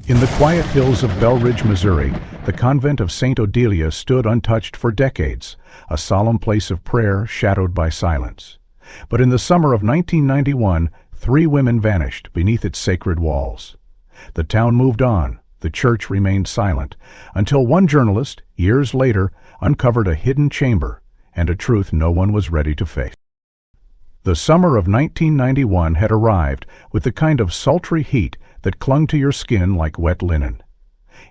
In the quiet hills of Bellridge, Missouri, the convent of Saint Odilia stood untouched for decades, a solemn place of prayer shadowed by silence. But in the summer of 1991, 3 women vanished beneath its sacred walls. The town moved on, the church remained silent, until one journalist, years later, uncovered a hidden chamber and a truth no one was ready to face. The summer of 1991 had arrived with the kind of sultry heat that clung to your skin like wet linen.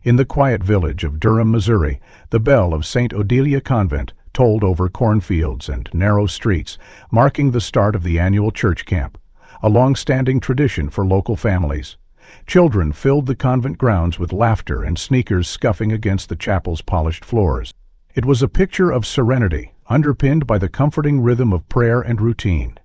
In the quiet village of Durham, Missouri, the bell of Saint Odilia Convent tolled over cornfields and narrow streets, marking the start of the annual church camp, a long-standing tradition for local families. Children filled the convent grounds with laughter and sneakers scuffing against the chapel's polished floors. It was a picture of serenity, underpinned by the comforting rhythm of prayer and routine.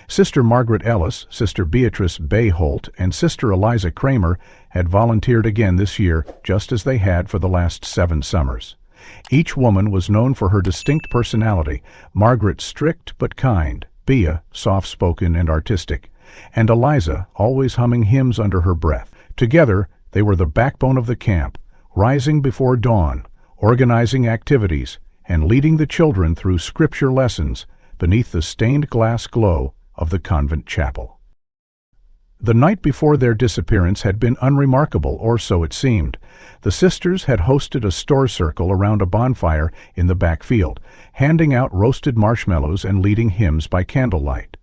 Sister Margaret Ellis, Sister Beatrice Bayholt, and Sister Eliza Kramer had volunteered again this year, just as they had for the last 7 summers. Each woman was known for her distinct personality, Margaret strict but kind, Bea soft-spoken and artistic, and Eliza always humming hymns under her breath. Together, they were the backbone of the camp, rising before dawn, organizing activities, and leading the children through scripture lessons beneath the stained glass glow of the convent chapel. The night before their disappearance had been unremarkable, or so it seemed. The sisters had hosted a store circle around a bonfire in the back field, handing out roasted marshmallows and leading hymns by candlelight.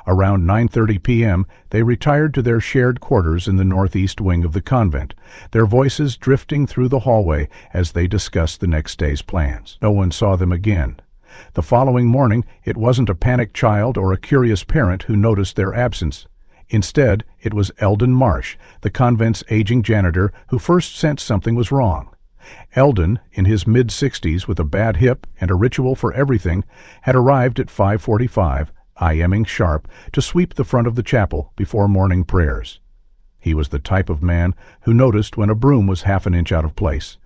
Around 9:30 p.m., they retired to their shared quarters in the northeast wing of the convent, their voices drifting through the hallway as they discussed the next day's plans. No one saw them again. The following morning, it wasn't a panicked child or a curious parent who noticed their absence. Instead, it was Eldon Marsh, the convent's aging janitor, who first sensed something was wrong. Eldon, in his mid-60s with a bad hip and a ritual for everything, had arrived at 5:45, IMing sharp, to sweep the front of the chapel before morning prayers. He was the type of man who noticed when a broom was half an inch out of place.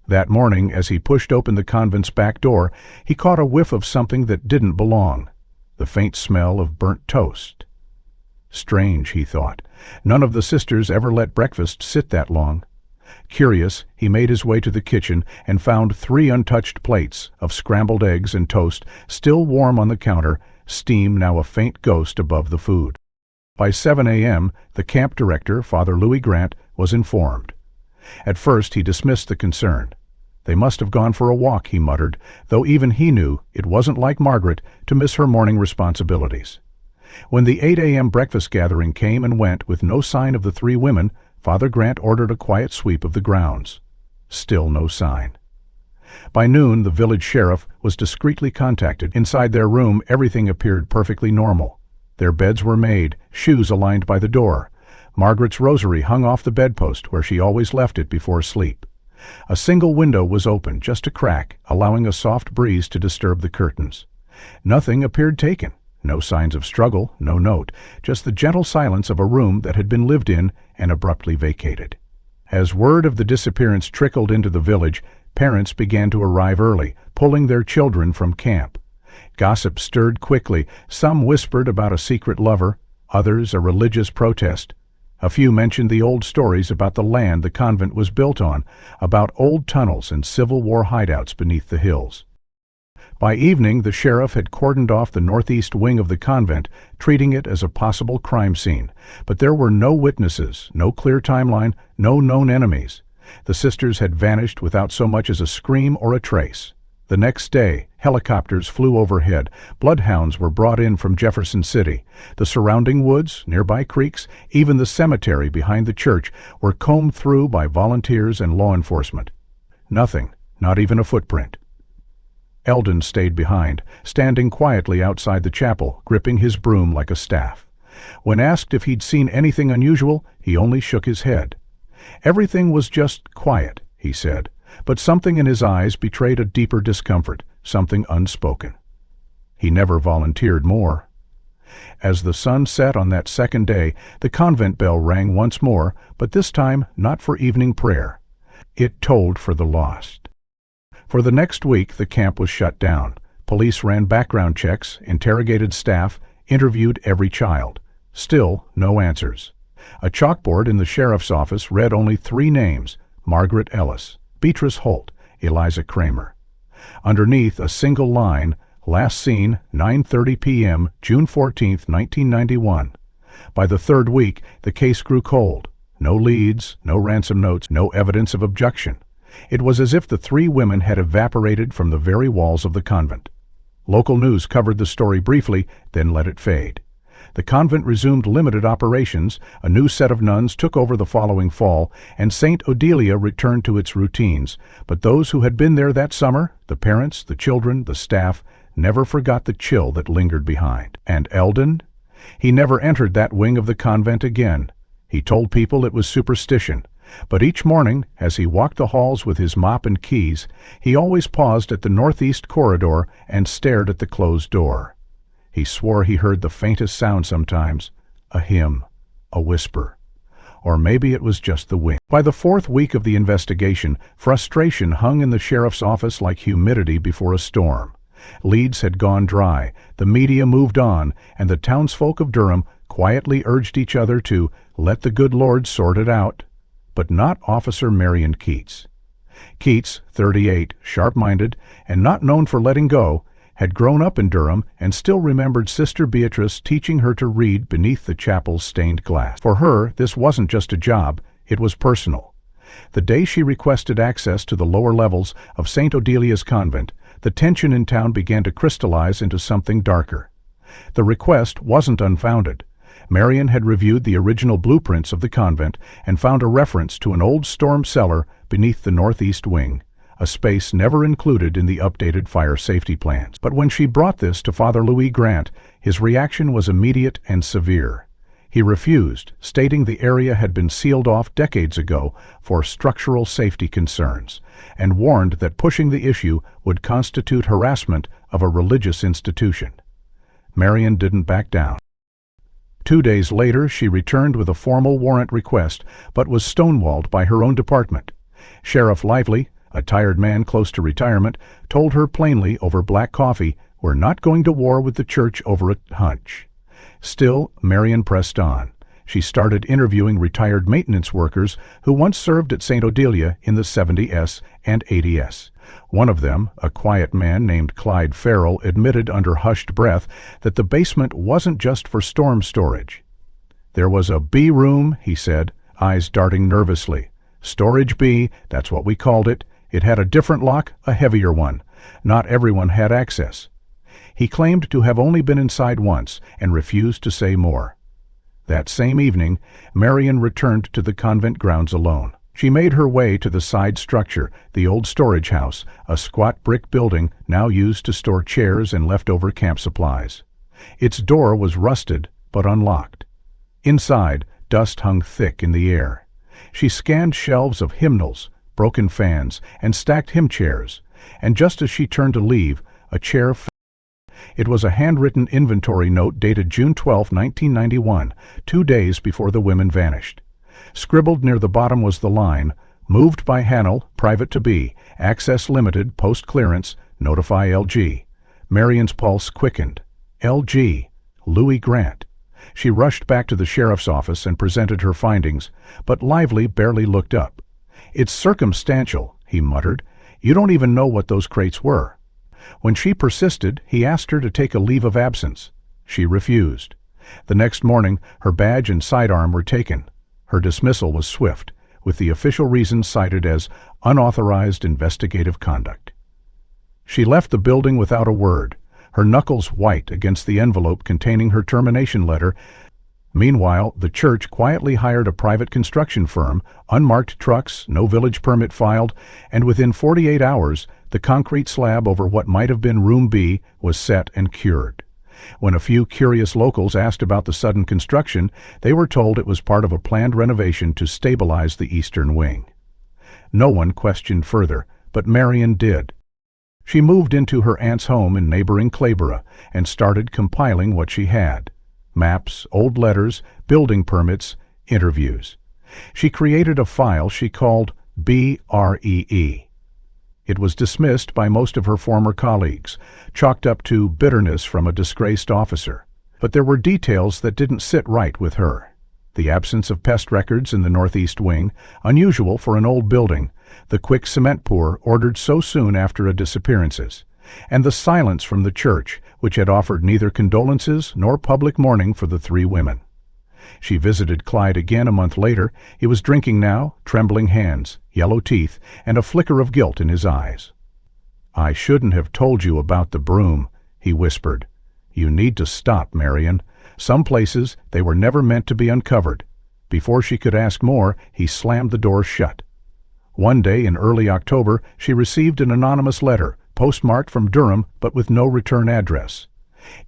That morning, as he pushed open the convent's back door, he caught a whiff of something that didn't belong, the faint smell of burnt toast. Strange, he thought. None of the sisters ever let breakfast sit that long. Curious, he made his way to the kitchen and found 3 untouched plates of scrambled eggs and toast still warm on the counter, steam now a faint ghost above the food. By 7 a.m., the camp director, Father Louis Grant, was informed. At first he dismissed the concern. They must have gone for a walk, he muttered, though even he knew it wasn't like Margaret to miss her morning responsibilities. When the 8 a.m. breakfast gathering came and went with no sign of the 3 women, Father Grant ordered a quiet sweep of the grounds. Still no sign. By noon, the village sheriff was discreetly contacted. Inside their room, everything appeared perfectly normal. Their beds were made, shoes aligned by the door. Margaret's rosary hung off the bedpost where she always left it before sleep. A single window was open, just a crack, allowing a soft breeze to disturb the curtains. Nothing appeared taken. No signs of struggle, no note, just the gentle silence of a room that had been lived in and abruptly vacated. As word of the disappearance trickled into the village, parents began to arrive early, pulling their children from camp. Gossip stirred quickly. Some whispered about a secret lover, others a religious protest. A few mentioned the old stories about the land the convent was built on, about old tunnels and Civil War hideouts beneath the hills. By evening, the sheriff had cordoned off the northeast wing of the convent, treating it as a possible crime scene. But there were no witnesses, no clear timeline, no known enemies. The sisters had vanished without so much as a scream or a trace. The next day, helicopters flew overhead. Bloodhounds were brought in from Jefferson City. The surrounding woods, nearby creeks, even the cemetery behind the church were combed through by volunteers and law enforcement. Nothing, not even a footprint. Eldon stayed behind, standing quietly outside the chapel, gripping his broom like a staff. When asked if he'd seen anything unusual, he only shook his head. Everything was just quiet, he said, but something in his eyes betrayed a deeper discomfort, something unspoken. He never volunteered more. As the sun set on that second day, the convent bell rang once more, but this time not for evening prayer. It tolled for the lost. For the next week, the camp was shut down. Police ran background checks, interrogated staff, interviewed every child. Still, no answers. A chalkboard in the sheriff's office read only 3 names: Margaret Ellis, Beatrice Holt, Eliza Kramer. Underneath, a single line: last seen 9:30 p.m., June 14, 1991. By the 3rd week, the case grew cold. No leads, no ransom notes, no evidence of abduction. It was as if the 3 women had evaporated from the very walls of the convent. Local news covered the story briefly, then let it fade. The convent resumed limited operations, a new set of nuns took over the following fall, and Saint Odilia returned to its routines. But those who had been there that summer, the parents, the children, the staff, never forgot the chill that lingered behind. And Eldon? He never entered that wing of the convent again. He told people it was superstition. But each morning, as he walked the halls with his mop and keys, he always paused at the northeast corridor and stared at the closed door. He swore he heard the faintest sound sometimes, a hymn, a whisper. Or maybe it was just the wind. By the 4th week of the investigation, frustration hung in the sheriff's office like humidity before a storm. Leads had gone dry, the media moved on, and the townsfolk of Durham quietly urged each other to let the good Lord sort it out. But not Officer Marion Keats. Keats, 38, sharp-minded, and not known for letting go, had grown up in Durham and still remembered Sister Beatrice teaching her to read beneath the chapel's stained glass. For her, this wasn't just a job, it was personal. The day she requested access to the lower levels of Saint Odilia's convent, the tension in town began to crystallize into something darker. The request wasn't unfounded. Marion had reviewed the original blueprints of the convent and found a reference to an old storm cellar beneath the northeast wing, a space never included in the updated fire safety plans. But when she brought this to Father Louis Grant, his reaction was immediate and severe. He refused, stating the area had been sealed off decades ago for structural safety concerns, and warned that pushing the issue would constitute harassment of a religious institution. Marion didn't back down. 2 days later, she returned with a formal warrant request, but was stonewalled by her own department. Sheriff Lively, a tired man close to retirement, told her plainly over black coffee, "We're not going to war with the church over a hunch." Still, Marion pressed on. She started interviewing retired maintenance workers who once served at Saint Odilia in the 70S and 80S. One of them, a quiet man named Clyde Farrell, admitted under hushed breath that the basement wasn't just for storm storage. "There was a B room," he said, eyes darting nervously. "Storage B, that's what we called it. It had a different lock, a heavier one. Not everyone had access." He claimed to have only been inside once and refused to say more. That same evening, Marion returned to the convent grounds alone. She made her way to the side structure, the old storage house, a squat brick building now used to store chairs and leftover camp supplies. Its door was rusted but unlocked. Inside, dust hung thick in the air. She scanned shelves of hymnals, broken fans, and stacked hymn chairs, and just as she turned to leave, a chair fell. It was a handwritten inventory note dated June 12, 1991, 2 days before the women vanished. Scribbled near the bottom was the line, "Moved by Hannell, private to be, access limited, post clearance, notify LG." Marion's pulse quickened. LG, Louis Grant. She rushed back to the sheriff's office and presented her findings, but Lively barely looked up. "It's circumstantial," he muttered. "You don't even know what those crates were." When she persisted, he asked her to take a leave of absence. She refused. The next morning, her badge and sidearm were taken. Her dismissal was swift, with the official reasons cited as unauthorized investigative conduct. She left the building without a word, her knuckles white against the envelope containing her termination letter. Meanwhile, the church quietly hired a private construction firm, unmarked trucks, no village permit filed, and within 48 hours, the concrete slab over what might have been Room B was set and cured. When a few curious locals asked about the sudden construction, they were told it was part of a planned renovation to stabilize the eastern wing. No one questioned further, but Marion did. She moved into her aunt's home in neighboring Clayborough and started compiling what she had: maps, old letters, building permits, interviews. She created a file she called BREE. It was dismissed by most of her former colleagues, chalked up to bitterness from a disgraced officer. But there were details that didn't sit right with her. the absence of pest records in the northeast wing, unusual for an old building, the quick cement pour ordered so soon after a disappearances, and the silence from the church, which had offered neither condolences nor public mourning for the three women. She visited Clyde again a month later. He was drinking now, trembling hands, yellow teeth, and a flicker of guilt in his eyes. "I shouldn't have told you about the broom," he whispered. "You need to stop, Marion. Some places, they were never meant to be uncovered." Before she could ask more, he slammed the door shut. One day in early October, she received an anonymous letter, postmarked from Durham but with no return address.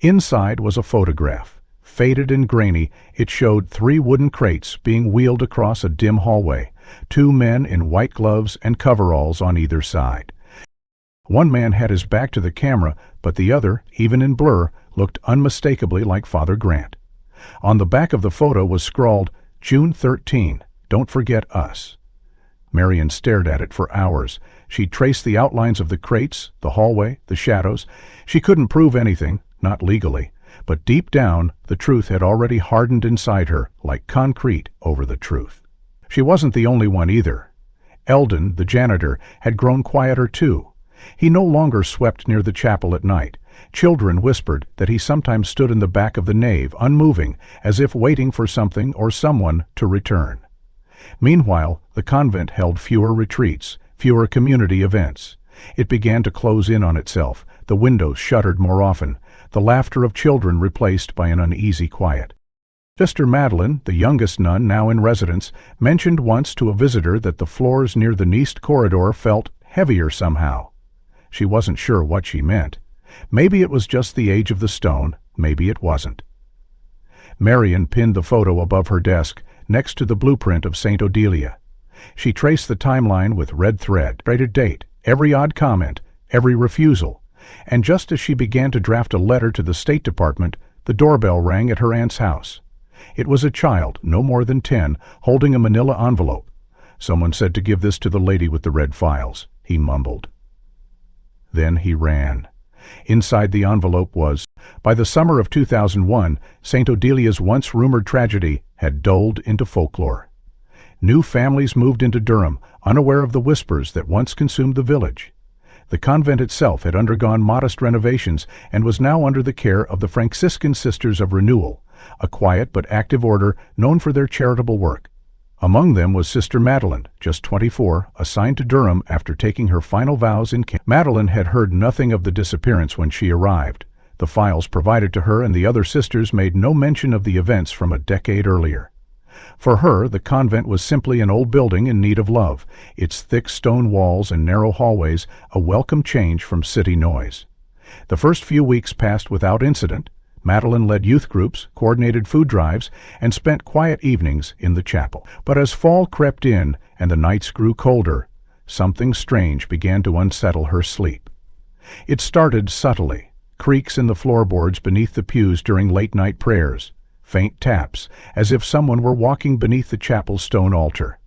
Inside was a photograph. Faded and grainy, it showed 3 wooden crates being wheeled across a dim hallway, 2 men in white gloves and coveralls on either side. One man had his back to the camera, but the other, even in blur, looked unmistakably like Father Grant. On the back of the photo was scrawled, "June 13, don't forget us." Marion stared at it for hours. She traced the outlines of the crates, the hallway, the shadows. She couldn't prove anything, not legally, but deep down, the truth had already hardened inside her, like concrete over the truth. She wasn't the only one either. Eldon, the janitor, had grown quieter too. He no longer swept near the chapel at night. Children whispered that he sometimes stood in the back of the nave, unmoving, as if waiting for something or someone to return. Meanwhile, the convent held fewer retreats, fewer community events. It began to close in on itself, the windows shuttered more often, the laughter of children replaced by an uneasy quiet. Sister Madeline, the youngest nun now in residence, mentioned once to a visitor that the floors near the east corridor felt heavier somehow. She wasn't sure what she meant. Maybe it was just the age of the stone, maybe it wasn't. Marion pinned the photo above her desk, next to the blueprint of Saint Odilia. She traced the timeline with red thread, dated date, every odd comment, every refusal, and just as she began to draft a letter to the State Department, the doorbell rang at her aunt's house. It was a child, no more than 10, holding a manila envelope. "Someone said to give this to the lady with the red files," he mumbled. Then he ran. Inside the envelope was, by the summer of 2001, Saint Odilia's once-rumored tragedy had dulled into folklore. New families moved into Durham, unaware of the whispers that once consumed the village. The convent itself had undergone modest renovations and was now under the care of the Franciscan Sisters of Renewal, a quiet but active order known for their charitable work. Among them was Sister Madeline, just 24, assigned to Durham after taking her final vows in camp. Madeline had heard nothing of the disappearance when she arrived. The files provided to her and the other sisters made no mention of the events from a decade earlier. For her, the convent was simply an old building in need of love, its thick stone walls and narrow hallways a welcome change from city noise. The first few weeks passed without incident. Madeline led youth groups, coordinated food drives, and spent quiet evenings in the chapel. But as fall crept in and the nights grew colder, something strange began to unsettle her sleep. It started subtly, creaks in the floorboards beneath the pews during late-night prayers, faint taps, as if someone were walking beneath the chapel's stone altar.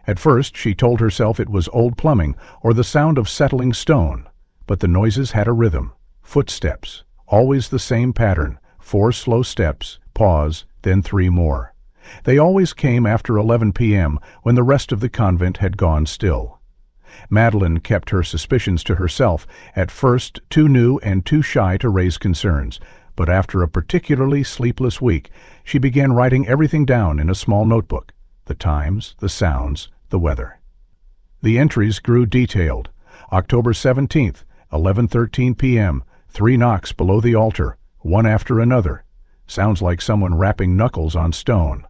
At first she told herself it was old plumbing or the sound of settling stone, but the noises had a rhythm, footsteps, always the same pattern, 4 slow steps, pause, then 3 more. They always came after 11 p.m. when the rest of the convent had gone still. Madeline kept her suspicions to herself, at first too new and too shy to raise concerns, but after a particularly sleepless week, she began writing everything down in a small notebook, the times, the sounds, the weather. The entries grew detailed. October 17th, 11:13 p.m., 3 knocks below the altar, one after another. Sounds like someone rapping knuckles on stone.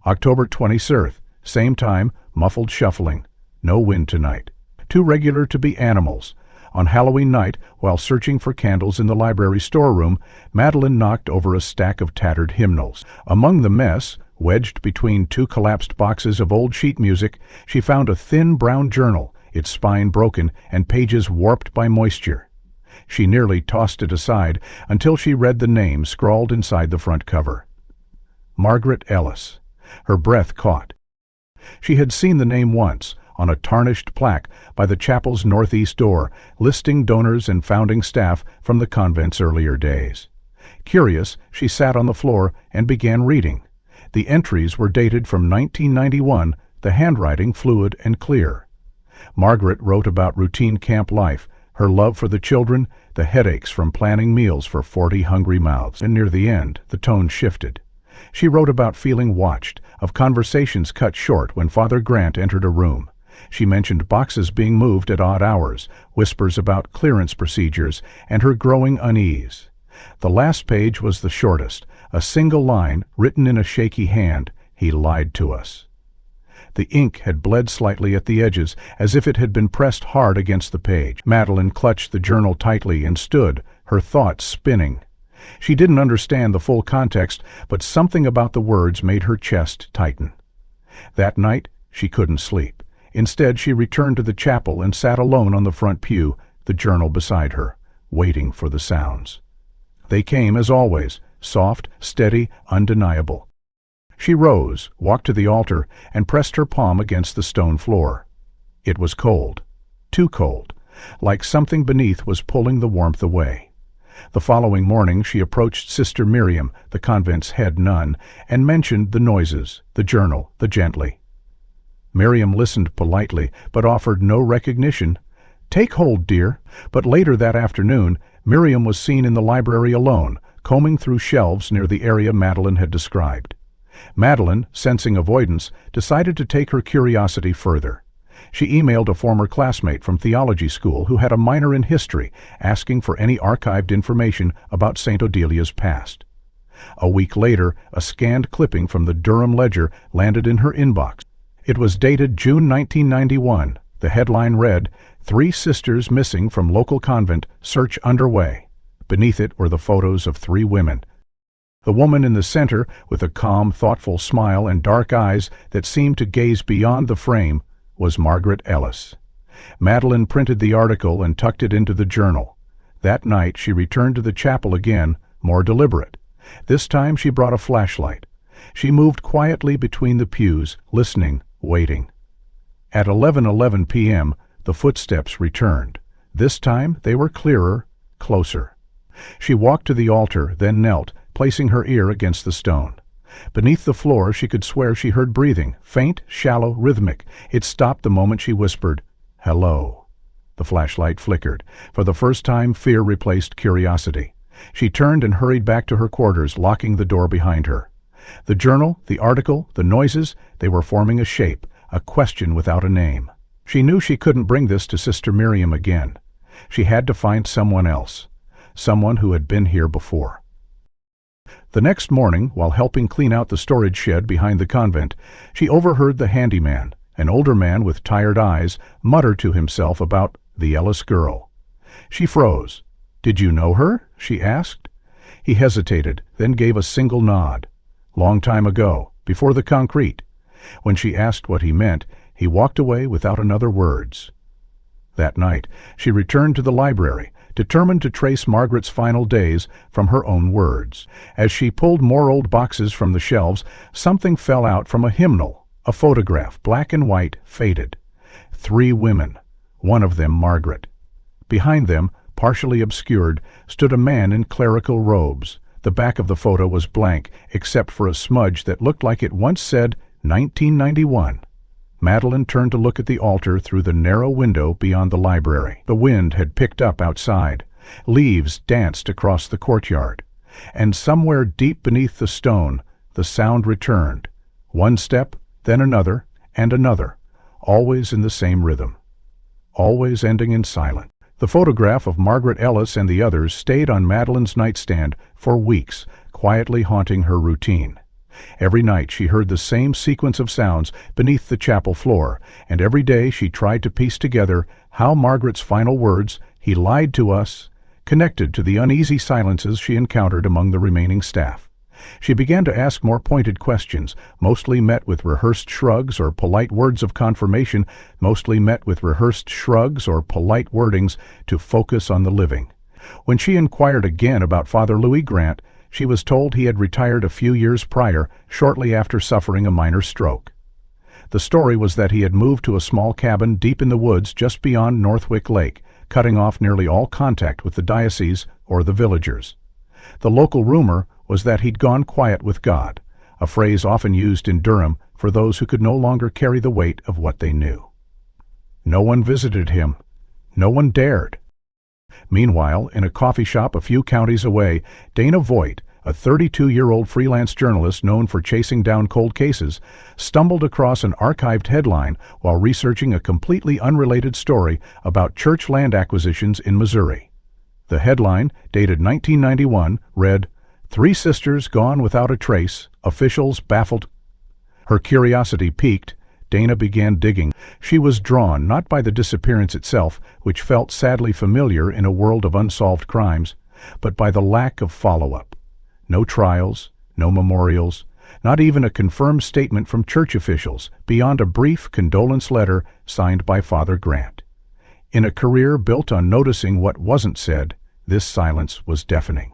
October 23rd, same time, muffled shuffling. No wind tonight. Too regular to be animals. On Halloween night, while searching for candles in the library storeroom, Madeline knocked over a stack of tattered hymnals. Among the mess, wedged between 2 collapsed boxes of old sheet music, she found a thin brown journal, its spine broken and pages warped by moisture. She nearly tossed it aside until she read the name scrawled inside the front cover. Margaret Ellis. Her breath caught. She had seen the name once, on a tarnished plaque by the chapel's northeast door, listing donors and founding staff from the convent's earlier days. Curious, she sat on the floor and began reading. The entries were dated from 1991, the handwriting fluid and clear. Margaret wrote about routine camp life, her love for the children, the headaches from planning meals for 40 hungry mouths, and near the end, the tone shifted. She wrote about feeling watched, of conversations cut short when Father Grant entered a room. She mentioned boxes being moved at odd hours, whispers about clearance procedures, and her growing unease. The last page was the shortest, a single line written in a shaky hand: "He lied to us." The ink had bled slightly at the edges, as if it had been pressed hard against the page. Madeline clutched the journal tightly and stood, her thoughts spinning. She didn't understand the full context, but something about the words made her chest tighten. That night, she couldn't sleep. Instead, she returned to the chapel and sat alone on the front pew, the journal beside her, waiting for the sounds. They came, as always, soft, steady, undeniable. She rose, walked to the altar, and pressed her palm against the stone floor. It was cold, too cold, like something beneath was pulling the warmth away. The following morning she approached Sister Miriam, the convent's head nun, and mentioned the noises, the journal, the gently. Miriam listened politely, but offered no recognition. "Take hold, dear." But later that afternoon, Miriam was seen in the library alone, combing through shelves near the area Madeline had described. Madeline, sensing avoidance, decided to take her curiosity further. She emailed a former classmate from theology school who had a minor in history, asking for any archived information about Saint Odilia's past. A week later, a scanned clipping from the Durham Ledger landed in her inbox. It was dated June 1991. The headline read, "3 Sisters Missing from Local Convent, Search Underway." Beneath it were the photos of 3 women. The woman in the center, with a calm, thoughtful smile and dark eyes that seemed to gaze beyond the frame, was Margaret Ellis. Madeline printed the article and tucked it into the journal. That night she returned to the chapel again, more deliberate. This time she brought a flashlight. She moved quietly between the pews, listening, waiting. At 11:11 p.m., the footsteps returned. This time they were clearer, closer. She walked to the altar, then knelt, placing her ear against the stone. Beneath the floor she could swear she heard breathing, faint, shallow, rhythmic. It stopped the moment she whispered, "Hello." The flashlight flickered. For the first time, fear replaced curiosity. She turned and hurried back to her quarters, locking the door behind her. The journal, the article, the noises, they were forming a shape, a question without a name. She knew she couldn't bring this to Sister Miriam again. She had to find someone else, someone who had been here before. The next morning, while helping clean out the storage shed behind the convent, she overheard the handyman, an older man with tired eyes, mutter to himself about the Ellis girl. She froze. "Did you know her?" she asked. He hesitated, then gave a single nod. "Long time ago, before the concrete." When she asked what he meant, he walked away without another words. That night, she returned to the library, determined to trace Margaret's final days from her own words. As she pulled more old boxes from the shelves, something fell out from a hymnal, a photograph, black and white, faded. 3 women, one of them Margaret. Behind them, partially obscured, stood a man in clerical robes. The back of the photo was blank, except for a smudge that looked like it once said 1991. Madeline turned to look at the altar through the narrow window beyond the library. The wind had picked up outside. Leaves danced across the courtyard. And somewhere deep beneath the stone, the sound returned. One step, then another, and another, always in the same rhythm. Always ending in silence. The photograph of Margaret Ellis and the others stayed on Madeline's nightstand for weeks, quietly haunting her routine. Every night she heard the same sequence of sounds beneath the chapel floor, and every day she tried to piece together how Margaret's final words, "He lied to us," connected to the uneasy silences she encountered among the remaining staff. She began to ask more pointed questions, mostly met with rehearsed shrugs or polite words of confirmation, mostly met with rehearsed shrugs or polite wordings to focus on the living. When she inquired again about Father Louis Grant, she was told he had retired a few years prior, shortly after suffering a minor stroke. The story was that he had moved to a small cabin deep in the woods just beyond Northwick Lake, cutting off nearly all contact with the diocese or the villagers. The local rumor was that he'd gone quiet with God, a phrase often used in Durham for those who could no longer carry the weight of what they knew. No one visited him. No one dared. Meanwhile, in a coffee shop a few counties away, Dana Voigt, a 32-year-old freelance journalist known for chasing down cold cases, stumbled across an archived headline while researching a completely unrelated story about church land acquisitions in Missouri. The headline, dated 1991, read, "Three Sisters Gone Without a Trace, Officials Baffled." Her curiosity piqued. Dana began digging. She was drawn not by the disappearance itself, which felt sadly familiar in a world of unsolved crimes, but by the lack of follow-up. No trials, no memorials, not even a confirmed statement from church officials, beyond a brief condolence letter signed by Father Grant. In a career built on noticing what wasn't said, this silence was deafening.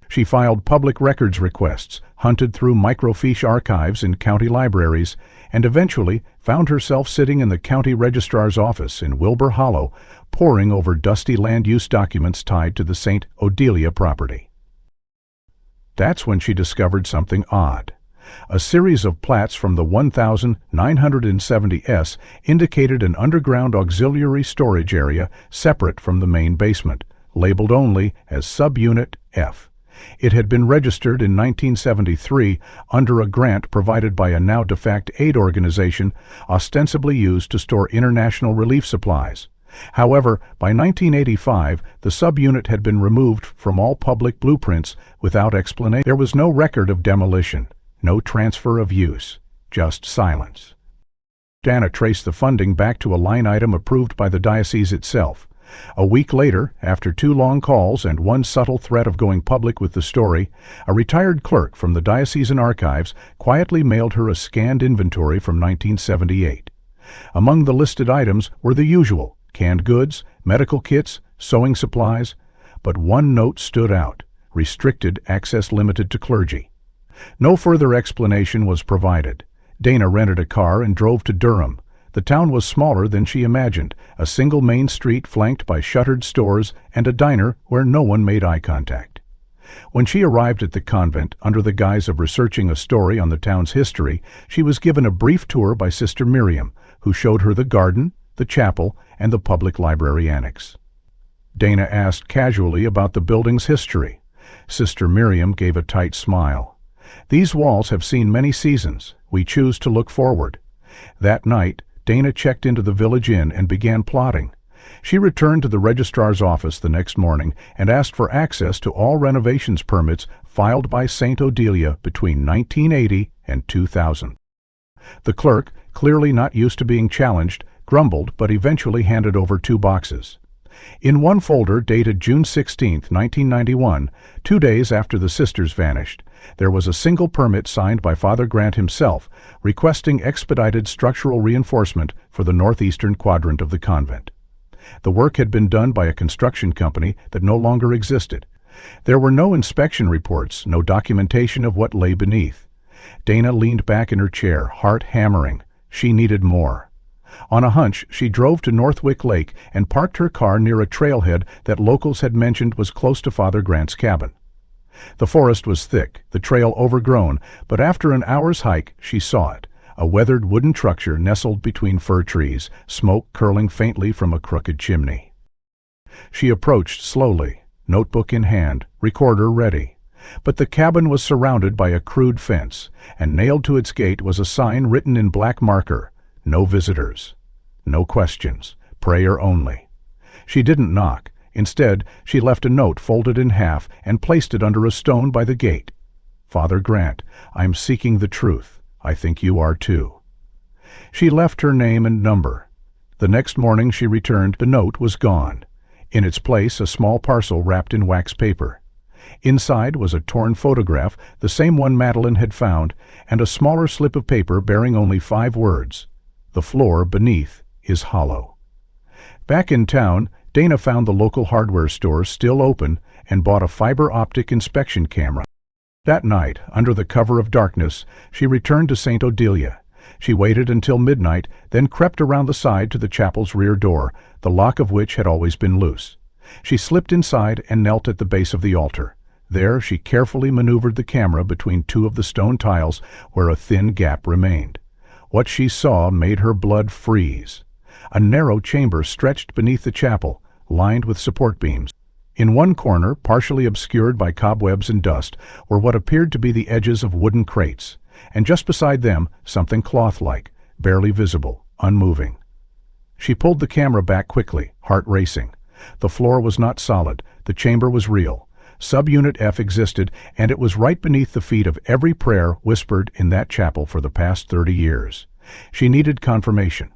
She filed public records requests, hunted through microfiche archives in county libraries, and eventually found herself sitting in the county registrar's office in Wilbur Hollow, poring over dusty land use documents tied to the Saint Odilia property. That's when she discovered something odd. A series of plats from the 1970s indicated an underground auxiliary storage area separate from the main basement, labeled only as Subunit F. It had been registered in 1973 under a grant provided by a now defunct aid organization ostensibly used to store international relief supplies. However, by 1985, the subunit had been removed from all public blueprints without explanation. There was no record of demolition, no transfer of use, just silence. Dana traced the funding back to a line item approved by the diocese itself. A week later, after 2 long calls and one subtle threat of going public with the story, a retired clerk from the diocesan archives quietly mailed her a scanned inventory from 1978. Among the listed items were the usual: canned goods, medical kits, sewing supplies, but one note stood out: restricted access limited to clergy. No further explanation was provided. Dana rented a car and drove to Durham. The town was smaller than she imagined, a single main street flanked by shuttered stores and a diner where no one made eye contact. When she arrived at the convent, under the guise of researching a story on the town's history, she was given a brief tour by Sister Miriam, who showed her the garden, the chapel, and the public library annex. Dana asked casually about the building's history. Sister Miriam gave a tight smile. "These walls have seen many seasons. We choose to look forward." That night, Dana checked into the village inn and began plotting. She returned to the registrar's office the next morning and asked for access to all renovations permits filed by Saint Odilia between 1980 and 2000. The clerk, clearly not used to being challenged, grumbled but eventually handed over 2 boxes. In one folder dated June 16, 1991, 2 days after the sisters vanished, there was a single permit signed by Father Grant himself, requesting expedited structural reinforcement for the northeastern quadrant of the convent. The work had been done by a construction company that no longer existed. There were no inspection reports, no documentation of what lay beneath. Dana leaned back in her chair, heart hammering. She needed more. On a hunch, she drove to Northwick Lake and parked her car near a trailhead that locals had mentioned was close to Father Grant's cabin. The forest was thick, the trail overgrown, but after an hour's hike, she saw it, a weathered wooden structure nestled between fir trees, smoke curling faintly from a crooked chimney. She approached slowly, notebook in hand, recorder ready. But the cabin was surrounded by a crude fence, and nailed to its gate was a sign written in black marker: "No visitors." No questions. Prayer only. She didn't knock. Instead, she left a note folded in half and placed it under a stone by the gate. "Father Grant, I'm seeking the truth. I think you are too." She left her name and number. The next morning she returned. The note was gone. In its place, a small parcel wrapped in wax paper. Inside was a torn photograph, the same one Madeline had found, and a smaller slip of paper bearing only 5 words: "The floor beneath is hollow." Back in town, Dana found the local hardware store still open and bought a fiber optic inspection camera. That night, under the cover of darkness, she returned to Saint Odilia. She waited until midnight, then crept around the side to the chapel's rear door, the lock of which had always been loose. She slipped inside and knelt at the base of the altar. There she carefully maneuvered the camera between two of the stone tiles where a thin gap remained. What she saw made her blood freeze. A narrow chamber stretched beneath the chapel, lined with support beams. In one corner, partially obscured by cobwebs and dust, were what appeared to be the edges of wooden crates, and just beside them, something cloth-like, barely visible, unmoving. She pulled the camera back quickly, heart racing. The floor was not solid, the chamber was real. Subunit F existed, and it was right beneath the feet of every prayer whispered in that chapel for the past 30 years. She needed confirmation.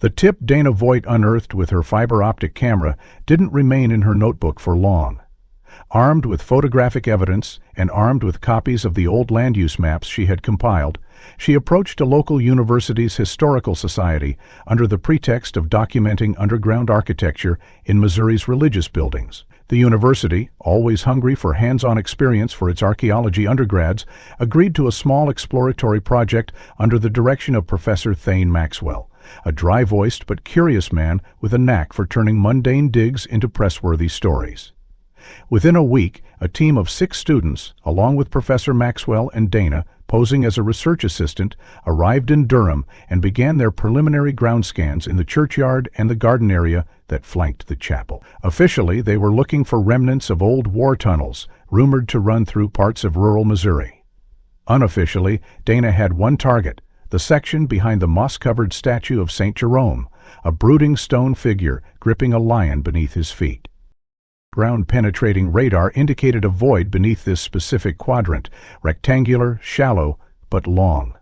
The tip Dana Voigt unearthed with her fiber-optic camera didn't remain in her notebook for long. Armed with photographic evidence and armed with copies of the old land use maps she had compiled, she approached a local university's historical society under the pretext of documenting underground architecture in Missouri's religious buildings. The university, always hungry for hands-on experience for its archaeology undergrads, agreed to a small exploratory project under the direction of Professor Thane Maxwell, a dry-voiced but curious man with a knack for turning mundane digs into press-worthy stories. Within a week, a team of 6 students, along with Professor Maxwell and Dana, posing as a research assistant, arrived in Durham and began their preliminary ground scans in the churchyard and the garden area that flanked the chapel. Officially, they were looking for remnants of old war tunnels, rumored to run through parts of rural Missouri. Unofficially, Dana had one target, the section behind the moss-covered statue of St. Jerome, a brooding stone figure gripping a lion beneath his feet. Ground-penetrating radar indicated a void beneath this specific quadrant, rectangular, shallow, but long.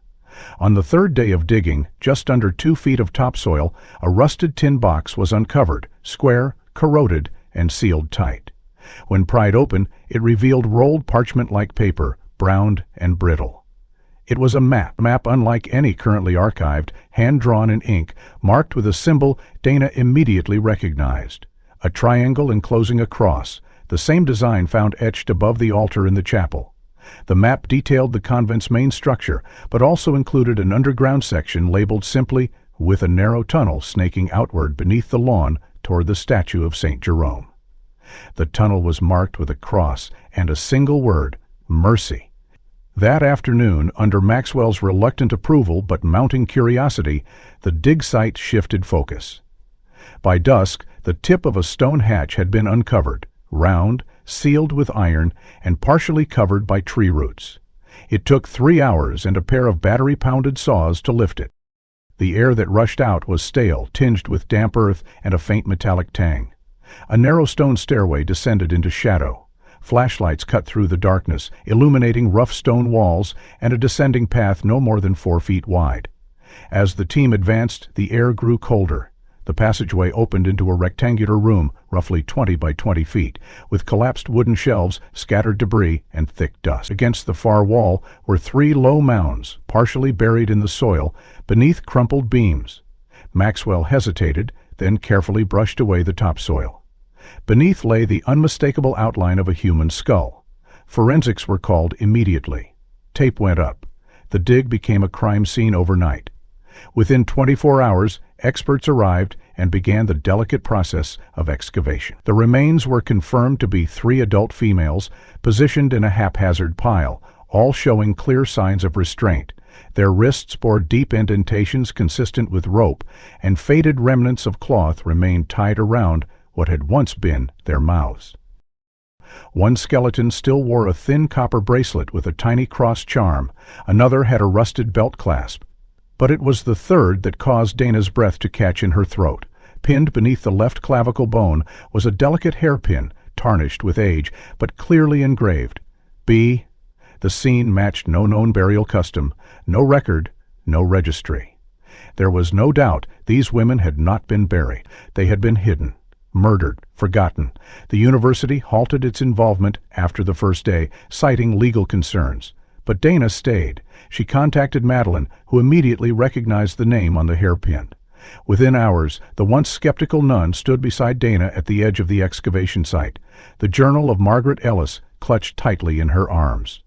On the third day of digging, just under 2 feet of topsoil, a rusted tin box was uncovered, square, corroded, and sealed tight. When pried open, it revealed rolled parchment-like paper, browned and brittle. It was a map unlike any currently archived, hand-drawn in ink, marked with a symbol Dana immediately recognized. A triangle enclosing a cross, the same design found etched above the altar in the chapel. The map detailed the convent's main structure, but also included an underground section labeled simply, with a narrow tunnel snaking outward beneath the lawn toward the statue of St. Jerome. The tunnel was marked with a cross and a single word, mercy. That afternoon, under Maxwell's reluctant approval but mounting curiosity, the dig site shifted focus. By dusk, the tip of a stone hatch had been uncovered, round, sealed with iron, and partially covered by tree roots. It took 3 hours and a pair of battery-pounded saws to lift it. The air that rushed out was stale, tinged with damp earth and a faint metallic tang. A narrow stone stairway descended into shadow. Flashlights cut through the darkness, illuminating rough stone walls and a descending path no more than 4 feet wide. As the team advanced, the air grew colder. The passageway opened into a rectangular room, roughly 20 by 20 feet, with collapsed wooden shelves, scattered debris, and thick dust. Against the far wall were 3 low mounds, partially buried in the soil, beneath crumpled beams. Maxwell hesitated, then carefully brushed away the topsoil. Beneath lay the unmistakable outline of a human skull. Forensics were called immediately. Tape went up. The dig became a crime scene overnight. Within 24 hours, experts arrived and began the delicate process of excavation. The remains were confirmed to be 3 adult females, positioned in a haphazard pile, all showing clear signs of restraint. Their wrists bore deep indentations consistent with rope, and faded remnants of cloth remained tied around what had once been their mouths. One skeleton still wore a thin copper bracelet with a tiny cross charm. Another had a rusted belt clasp. But it was the third that caused Dana's breath to catch in her throat. Pinned beneath the left clavicle bone was a delicate hairpin, tarnished with age, but clearly engraved. B. The scene matched no known burial custom, no record, no registry. There was no doubt these women had not been buried. They had been hidden, murdered, forgotten. The university halted its involvement after the first day, citing legal concerns. But Dana stayed. She contacted Madeline, who immediately recognized the name on the hairpin. Within hours, the once skeptical nun stood beside Dana at the edge of the excavation site, the journal of Margaret Ellis clutched tightly in her arms.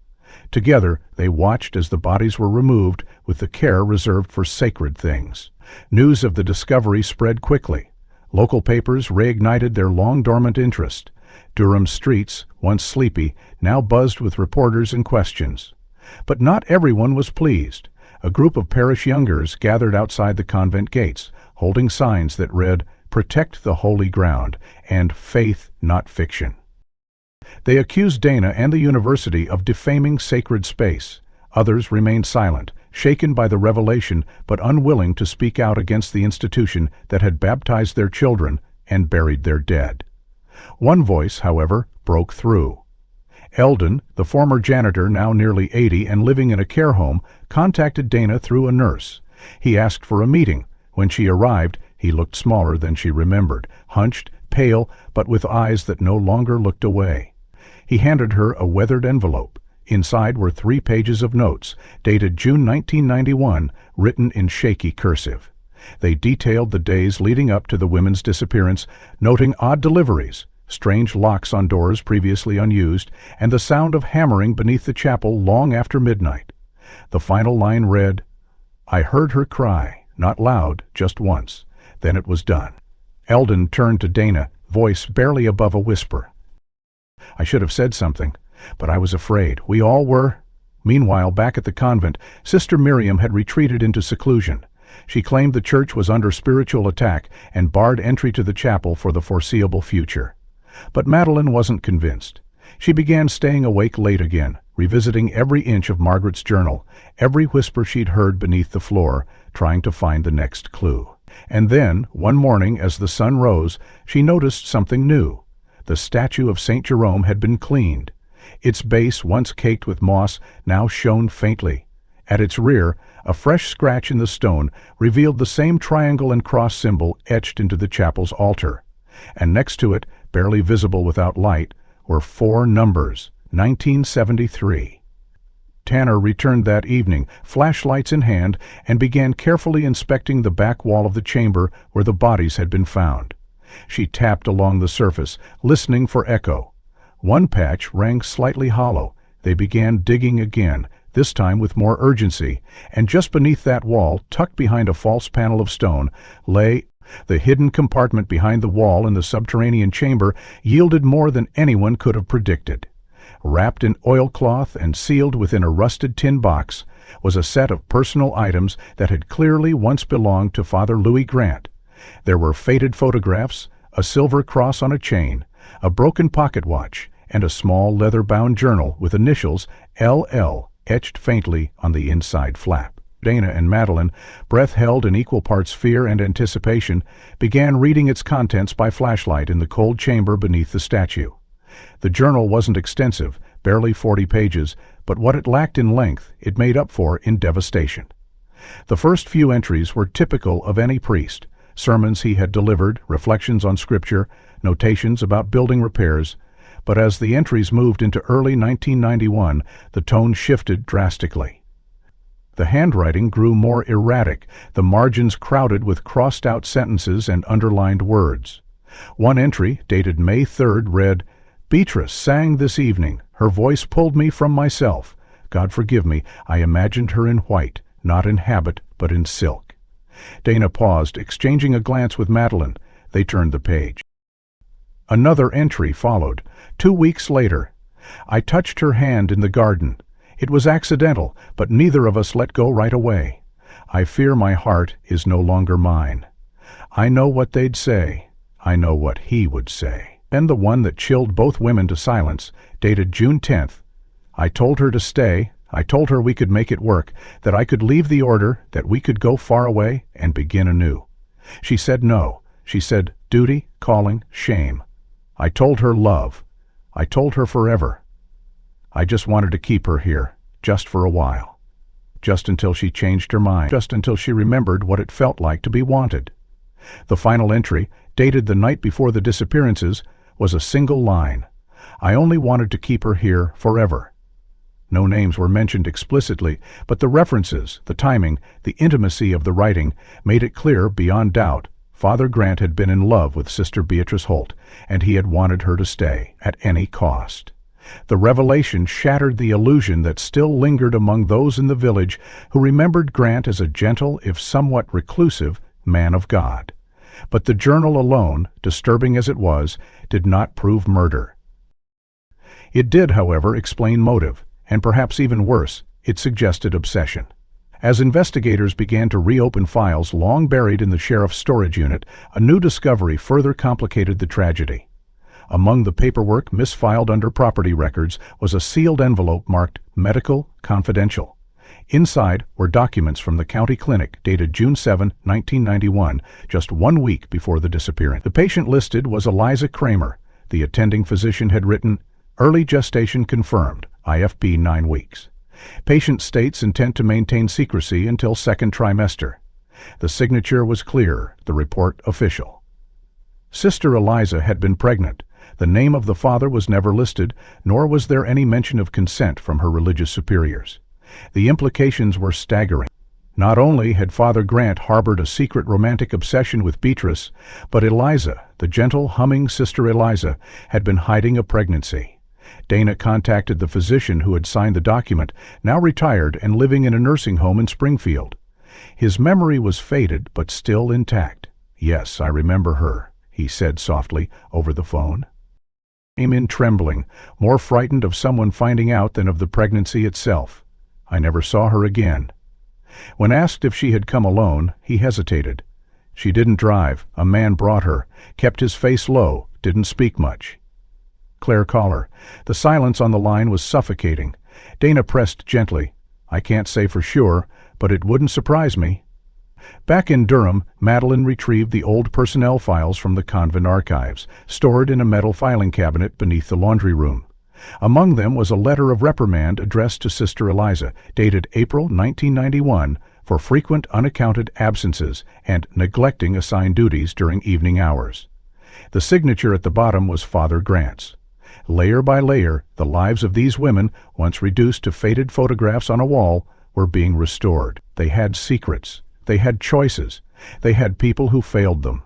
Together, they watched as the bodies were removed with the care reserved for sacred things. News of the discovery spread quickly. Local papers reignited their long-dormant interest. Durham's streets, once sleepy, now buzzed with reporters and questions. But not everyone was pleased. A group of parish youngers gathered outside the convent gates, holding signs that read, "Protect the holy ground," and "Faith, not fiction." They accused Dana and the university of defaming sacred space. Others remained silent, shaken by the revelation but unwilling to speak out against the institution that had baptized their children and buried their dead. One voice, however, broke through. Eldon, the former janitor, now nearly 80 and living in a care home, contacted Dana through a nurse. He asked for a meeting. When she arrived, he looked smaller than she remembered, hunched, pale, but with eyes that no longer looked away. He handed her a weathered envelope. Inside were 3 pages of notes, dated June 1991, written in shaky cursive. They detailed the days leading up to the women's disappearance, noting odd deliveries, strange locks on doors previously unused, and the sound of hammering beneath the chapel long after midnight. The final line read, "I heard her cry, not loud, just once. Then it was done." Eldon turned to Dana, voice barely above a whisper. "I should have said something, but I was afraid. We all were." Meanwhile, back at the convent, Sister Miriam had retreated into seclusion. She claimed the church was under spiritual attack and barred entry to the chapel for the foreseeable future. But Madeline wasn't convinced. She began staying awake late again, revisiting every inch of Margaret's journal, every whisper she'd heard beneath the floor, trying to find the next clue. And then, one morning as the sun rose, she noticed something new. The statue of St. Jerome had been cleaned. Its base, once caked with moss, now shone faintly. At its rear, a fresh scratch in the stone revealed the same triangle and cross symbol etched into the chapel's altar. And next to it, barely visible without light, were 4 numbers, 1973. Tanner returned that evening, flashlights in hand, and began carefully inspecting the back wall of the chamber where the bodies had been found. She tapped along the surface, listening for echo. One patch rang slightly hollow. They began digging again, this time with more urgency, and just beneath that wall, tucked behind a false panel of stone, lay the hidden compartment behind the wall in the subterranean chamber yielded more than anyone could have predicted. Wrapped in oilcloth and sealed within a rusted tin box was a set of personal items that had clearly once belonged to Father Louis Grant. There were faded photographs, a silver cross on a chain, a broken pocket watch, and a small leather-bound journal with initials LL etched faintly on the inside flap. Dana and Madeline, breath held in equal parts fear and anticipation, began reading its contents by flashlight in the cold chamber beneath the statue. The journal wasn't extensive, barely 40 pages, but what it lacked in length, it made up for in devastation. The first few entries were typical of any priest: sermons he had delivered, reflections on scripture, notations about building repairs. But as the entries moved into early 1991, the tone shifted drastically. The handwriting grew more erratic, the margins crowded with crossed-out sentences and underlined words. One entry, dated May 3rd, read, "Beatrice sang this evening. Her voice pulled me from myself. God forgive me, I imagined her in white, not in habit, but in silk." Dana paused, exchanging a glance with Madeline. They turned the page. Another entry followed. 2 weeks later. "I touched her hand in the garden. It was accidental, but neither of us let go right away. I fear my heart is no longer mine. I know what they'd say. I know what he would say." And the one that chilled both women to silence, dated June 10th. "I told her to stay. I told her we could make it work, that I could leave the order, that we could go far away and begin anew. She said no. She said duty, calling, shame. I told her love. I told her forever. I just wanted to keep her here, just for a while. Just until she changed her mind, just until she remembered what it felt like to be wanted." The final entry, dated the night before the disappearances, was a single line. "I only wanted to keep her here forever." No names were mentioned explicitly, but the references, the timing, the intimacy of the writing made it clear beyond doubt Father Grant had been in love with Sister Beatrice Holt, and he had wanted her to stay, at any cost. The revelation shattered the illusion that still lingered among those in the village who remembered Grant as a gentle, if somewhat reclusive, man of God. But the journal alone, disturbing as it was, did not prove murder. It did, however, explain motive, and perhaps even worse, it suggested obsession. As investigators began to reopen files long buried in the sheriff's storage unit, a new discovery further complicated the tragedy. Among the paperwork misfiled under property records was a sealed envelope marked Medical Confidential. Inside were documents from the county clinic dated June 7, 1991, just 1 week before the disappearance. The patient listed was Eliza Kramer. The attending physician had written, "Early gestation confirmed, IFP 9 weeks. Patient states intent to maintain secrecy until second trimester." The signature was clear, the report official. Sister Eliza had been pregnant. The name of the father was never listed, nor was there any mention of consent from her religious superiors. The implications were staggering. Not only had Father Grant harbored a secret romantic obsession with Beatrice, but Eliza, the gentle, humming Sister Eliza, had been hiding a pregnancy. Dana contacted the physician who had signed the document, now retired and living in a nursing home in Springfield. His memory was faded, but still intact. "Yes, I remember her," he said softly over the phone. Came in trembling, more frightened of someone finding out than of the pregnancy itself. "I never saw her again." When asked if she had come alone, he hesitated. "She didn't drive. A man brought her, kept his face low, didn't speak much." Claire Collar. The silence on the line was suffocating. Dana pressed gently. "I can't say for sure, but it wouldn't surprise me." Back in Durham, Madeline retrieved the old personnel files from the convent archives, stored in a metal filing cabinet beneath the laundry room. Among them was a letter of reprimand addressed to Sister Eliza, dated April 1991, for frequent unaccounted absences and neglecting assigned duties during evening hours. The signature at the bottom was Father Grant's. Layer by layer, the lives of these women, once reduced to faded photographs on a wall, were being restored. They had secrets. They had choices. They had people who failed them.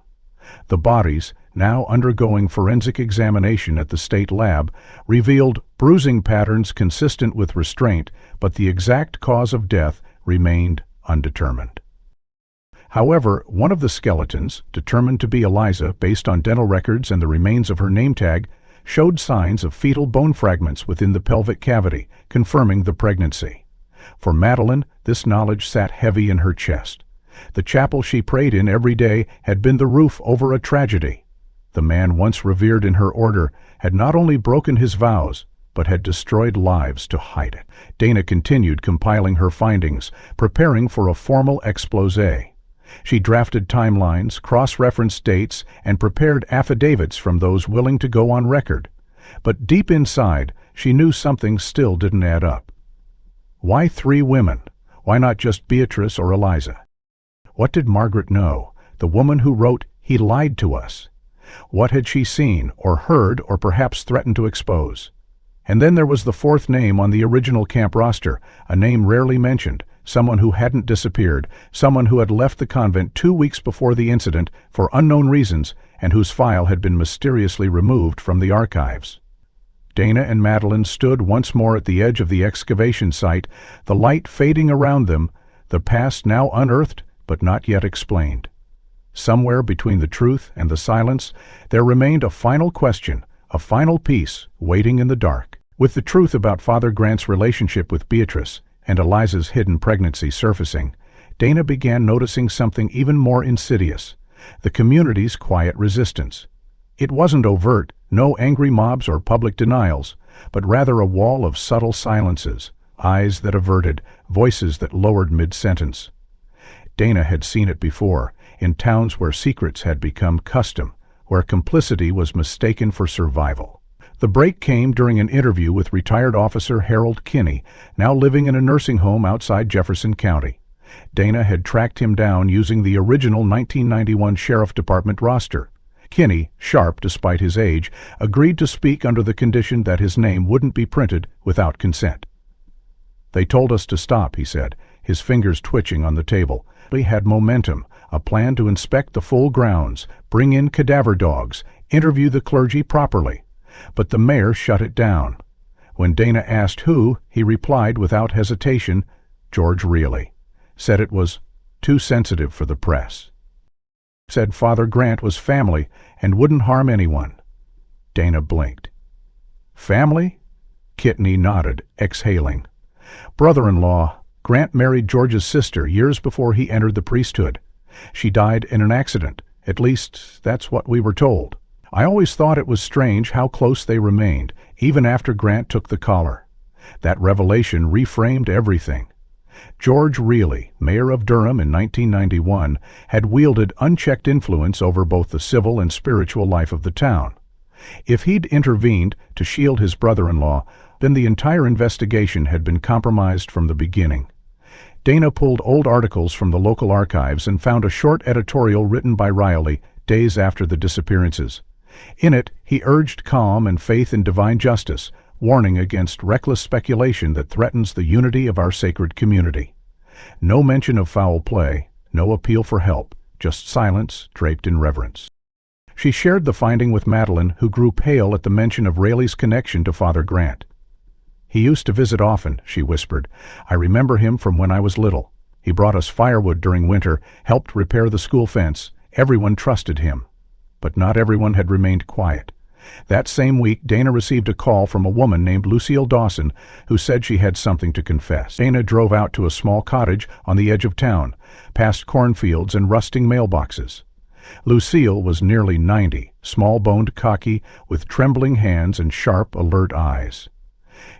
The bodies, now undergoing forensic examination at the state lab, revealed bruising patterns consistent with restraint, but the exact cause of death remained undetermined. However, one of the skeletons, determined to be Eliza based on dental records and the remains of her name tag, showed signs of fetal bone fragments within the pelvic cavity, confirming the pregnancy. For Madeline, this knowledge sat heavy in her chest. The chapel she prayed in every day had been the roof over a tragedy. The man once revered in her order had not only broken his vows, but had destroyed lives to hide it. Dana continued compiling her findings, preparing for a formal exposé. She drafted timelines, cross-referenced dates, and prepared affidavits from those willing to go on record. But deep inside, she knew something still didn't add up. Why 3 women? Why not just Beatrice or Eliza? What did Margaret know, the woman who wrote, "He lied to us"? What had she seen, or heard, or perhaps threatened to expose? And then there was the 4th name on the original camp roster, a name rarely mentioned, someone who hadn't disappeared, someone who had left the convent 2 weeks before the incident for unknown reasons, and whose file had been mysteriously removed from the archives. Dana and Madeline stood once more at the edge of the excavation site, the light fading around them, the past now unearthed but not yet explained. Somewhere between the truth and the silence, there remained a final question, a final piece, waiting in the dark. With the truth about Father Grant's relationship with Beatrice and Eliza's hidden pregnancy surfacing, Dana began noticing something even more insidious, the community's quiet resistance. It wasn't overt, no angry mobs or public denials, but rather a wall of subtle silences, eyes that averted, voices that lowered mid-sentence. Dana had seen it before, in towns where secrets had become custom, where complicity was mistaken for survival. The break came during an interview with retired officer Harold Kinney, now living in a nursing home outside Jefferson County. Dana had tracked him down using the original 1991 Sheriff Department roster. Kinney, sharp despite his age, agreed to speak under the condition that his name wouldn't be printed without consent. "They told us to stop," he said, his fingers twitching on the table. "We had momentum, a plan to inspect the full grounds, bring in cadaver dogs, interview the clergy properly. But the mayor shut it down. When Dana asked who, he replied without hesitation, George Reilly. Said it was too sensitive for the press." Said Father Grant was family and wouldn't harm anyone. Dana blinked. Family? Kitney nodded, exhaling. Brother-in-law. Grant married George's sister years before he entered the priesthood. She died in an accident. At least, that's what we were told. I always thought it was strange how close they remained, even after Grant took the collar. That revelation reframed everything. George Reilly, mayor of Durham in 1991, had wielded unchecked influence over both the civil and spiritual life of the town. If he'd intervened to shield his brother-in-law, then the entire investigation had been compromised from the beginning. Dana pulled old articles from the local archives and found a short editorial written by Reilly days after the disappearances. In it, he urged calm and faith in divine justice, warning against reckless speculation that threatens the unity of our sacred community. No mention of foul play, no appeal for help, just silence draped in reverence. She shared the finding with Madeline, who grew pale at the mention of Reilly's connection to Father Grant. He used to visit often, she whispered. I remember him from when I was little. He brought us firewood during winter, helped repair the school fence. Everyone trusted him. But not everyone had remained quiet. That same week, Dana received a call from a woman named Lucille Dawson, who said she had something to confess. Dana drove out to a small cottage on the edge of town, past cornfields and rusting mailboxes. Lucille was nearly 90, small-boned, cocky, with trembling hands and sharp, alert eyes.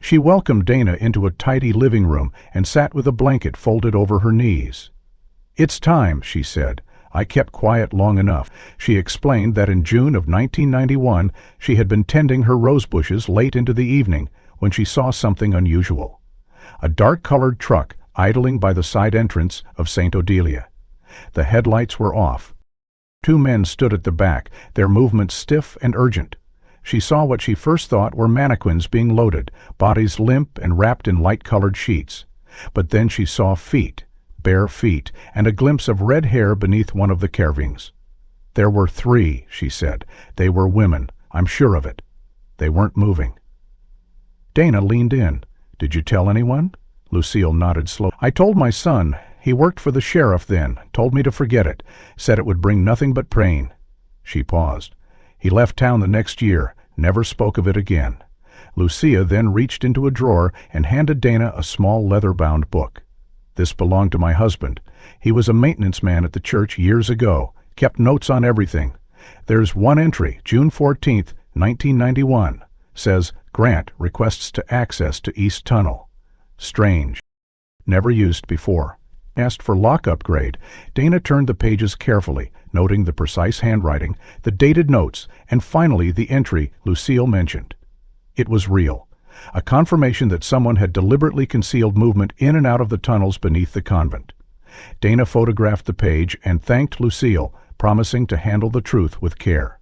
She welcomed Dana into a tidy living room and sat with a blanket folded over her knees. It's time, she said. I kept quiet long enough. She explained that in June of 1991 she had been tending her rose bushes late into the evening when she saw something unusual. A dark-colored truck idling by the side entrance of Saint Odilia. The headlights were off. Two men stood at the back, their movements stiff and urgent. She saw what she first thought were mannequins being loaded, bodies limp and wrapped in light-colored sheets. But then she saw feet, bare feet, and a glimpse of red hair beneath one of the carvings. There were 3, she said. They were women, I'm sure of it. They weren't moving. Dana leaned in. Did you tell anyone? Lucille nodded slowly. I told my son. He worked for the sheriff then, told me to forget it, said it would bring nothing but pain. She paused. He left town the next year, never spoke of it again. Lucia then reached into a drawer and handed Dana a small leather-bound book. This belonged to my husband. He was a maintenance man at the church years ago, kept notes on everything. There's one entry, June 14th, 1991. Says, Grant requests to access to East Tunnel. Strange. Never used before. Asked for lock upgrade. Dana turned the pages carefully, noting the precise handwriting, the dated notes, and finally the entry Lucille mentioned. It was real. A confirmation that someone had deliberately concealed movement in and out of the tunnels beneath the convent. Dana photographed the page and thanked Lucille, promising to handle the truth with care.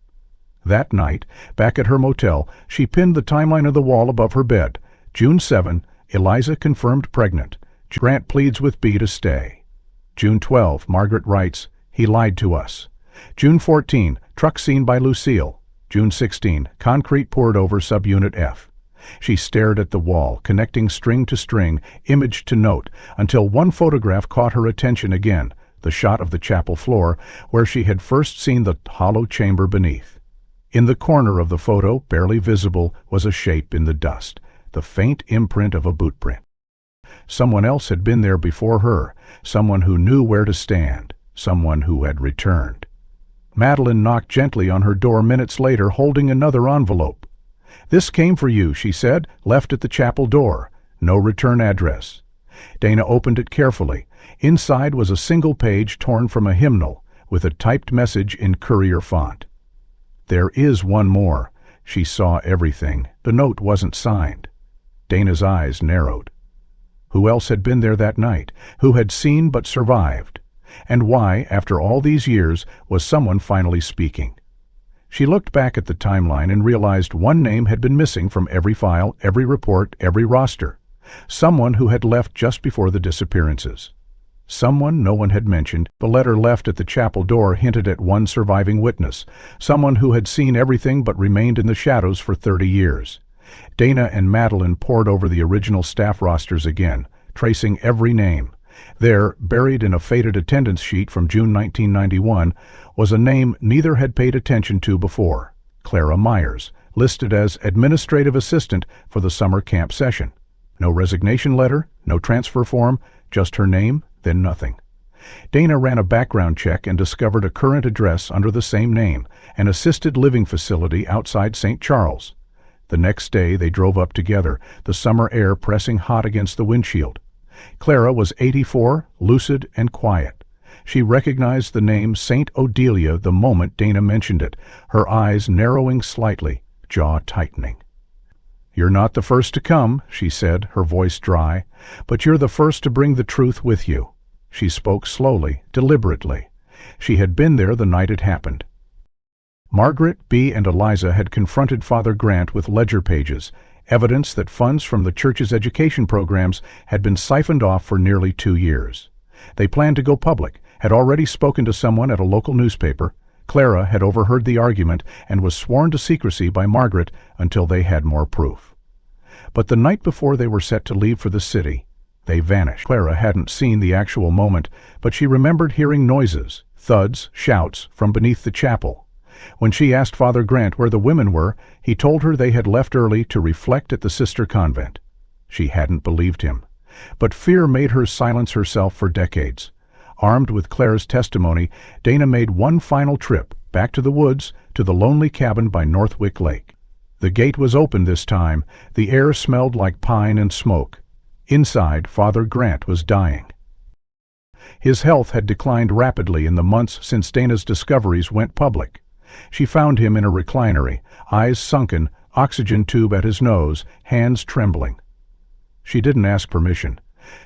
That night, back at her motel, she pinned the timeline of the wall above her bed. June 7, Eliza confirmed pregnant. Grant pleads with B to stay. June 12, Margaret writes, he lied to us. June 14, truck seen by Lucille. June 16, concrete poured over subunit F. She stared at the wall, connecting string to string, image to note, until one photograph caught her attention again, the shot of the chapel floor, where she had first seen the hollow chamber beneath. In the corner of the photo, barely visible, was a shape in the dust, the faint imprint of a boot print. Someone else had been there before her, someone who knew where to stand, someone who had returned. Madeline knocked gently on her door minutes later, holding another envelope. This came for you, she said, left at the chapel door. No return address. Dana opened it carefully. Inside was a single page torn from a hymnal, with a typed message in courier font. There is one more. She saw everything. The note wasn't signed. Dana's eyes narrowed. Who else had been there that night? Who had seen but survived? And why, after all these years, was someone finally speaking? She looked back at the timeline and realized one name had been missing from every file, every report, every roster. Someone who had left just before the disappearances. Someone no one had mentioned. The letter left at the chapel door hinted at one surviving witness, someone who had seen everything but remained in the shadows for 30 years. Dana and Madeline pored over the original staff rosters again, tracing every name. There, buried in a faded attendance sheet from June 1991, was a name neither had paid attention to before: Clara Myers, listed as administrative assistant for the summer camp session. No resignation letter, no transfer form, just her name, then nothing. Dana ran a background check and discovered a current address under the same name, an assisted living facility outside St. Charles. The next day they drove up together, the summer air pressing hot against the windshield. Clara was 84, lucid and quiet. She recognized the name Saint Odilia the moment Dana mentioned it, her eyes narrowing slightly, jaw tightening. "You're not the first to come," she said, her voice dry, "but you're the first to bring the truth with you." She spoke slowly, deliberately. She had been there the night it happened. Margaret, Bea, and Eliza had confronted Father Grant with ledger pages, evidence that funds from the church's education programs had been siphoned off for nearly 2 years. They planned to go public, had already spoken to someone at a local newspaper. Clara had overheard the argument and was sworn to secrecy by Margaret until they had more proof. But the night before they were set to leave for the city, they vanished. Clara hadn't seen the actual moment, but she remembered hearing noises, thuds, shouts from beneath the chapel. When she asked Father Grant where the women were, he told her they had left early to reflect at the sister convent. She hadn't believed him. But fear made her silence herself for decades. Armed with Clara's testimony, Dana made one final trip, back to the woods, to the lonely cabin by Northwick Lake. The gate was open this time. The air smelled like pine and smoke. Inside, Father Grant was dying. His health had declined rapidly in the months since Dana's discoveries went public. She found him in a reclinery, eyes sunken, oxygen tube at his nose, hands trembling. She didn't ask permission.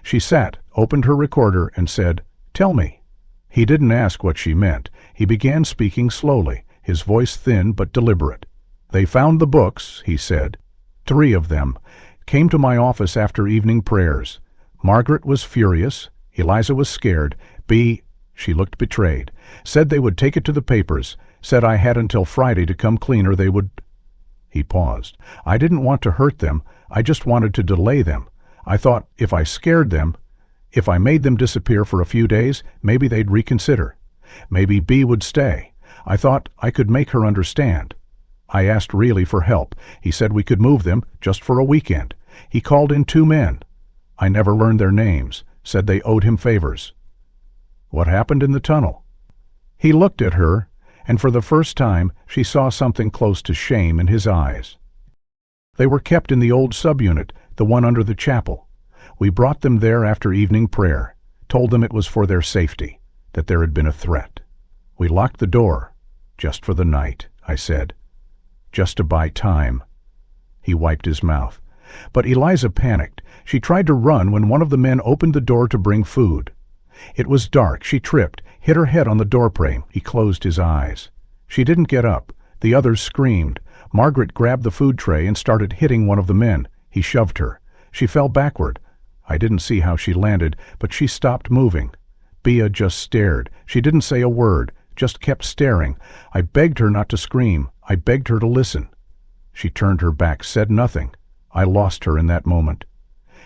She sat, opened her recorder, and said, "Tell me." He didn't ask what she meant. He began speaking slowly, his voice thin but deliberate. "They found the books," he said. 3 of them. Came to my office after evening prayers. Margaret was furious. Eliza was scared. Bea, she looked betrayed, said they would take it to the papers, said I had until Friday to come clean or they would... He paused. "I didn't want to hurt them. I just wanted to delay them. I thought if I scared them, if I made them disappear for a few days, maybe they'd reconsider. Maybe Bea would stay. I thought I could make her understand. I asked really for help. He said we could move them just for a weekend. He called in 2 men. I never learned their names, said they owed him favors." "What happened in the tunnel?" He looked at her, and for the first time she saw something close to shame in his eyes. "They were kept in the old subunit, the one under the chapel. We brought them there after evening prayer, told them it was for their safety, that there had been a threat. We locked the door, just for the night," I said. "Just to buy time." He wiped his mouth. But Eliza panicked. She tried to run when one of the men opened the door to bring food. It was dark. She tripped, hit her head on the doorframe. He closed his eyes. She didn't get up. The others screamed. Margaret grabbed the food tray and started hitting one of the men. He shoved her. She fell backward. I didn't see how she landed, but she stopped moving. Bea just stared. She didn't say a word, just kept staring. I begged her not to scream. I begged her to listen. She turned her back, said nothing. I lost her in that moment.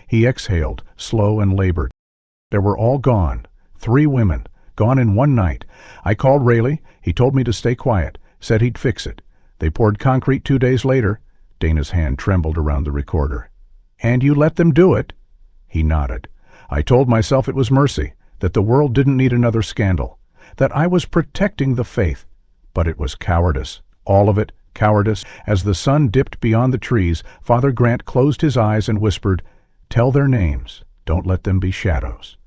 He exhaled, slow and labored. They were all gone. 3 women, gone in one night. I called Rayleigh. He told me to stay quiet, said he'd fix it. They poured concrete 2 days later. Dana's hand trembled around the recorder. "And you let them do it?" He nodded. "I told myself it was mercy, that the world didn't need another scandal, that I was protecting the faith. But it was cowardice, all of it, cowardice." As the sun dipped beyond the trees, Father Grant closed his eyes and whispered, "Tell their names. Don't let them be shadows."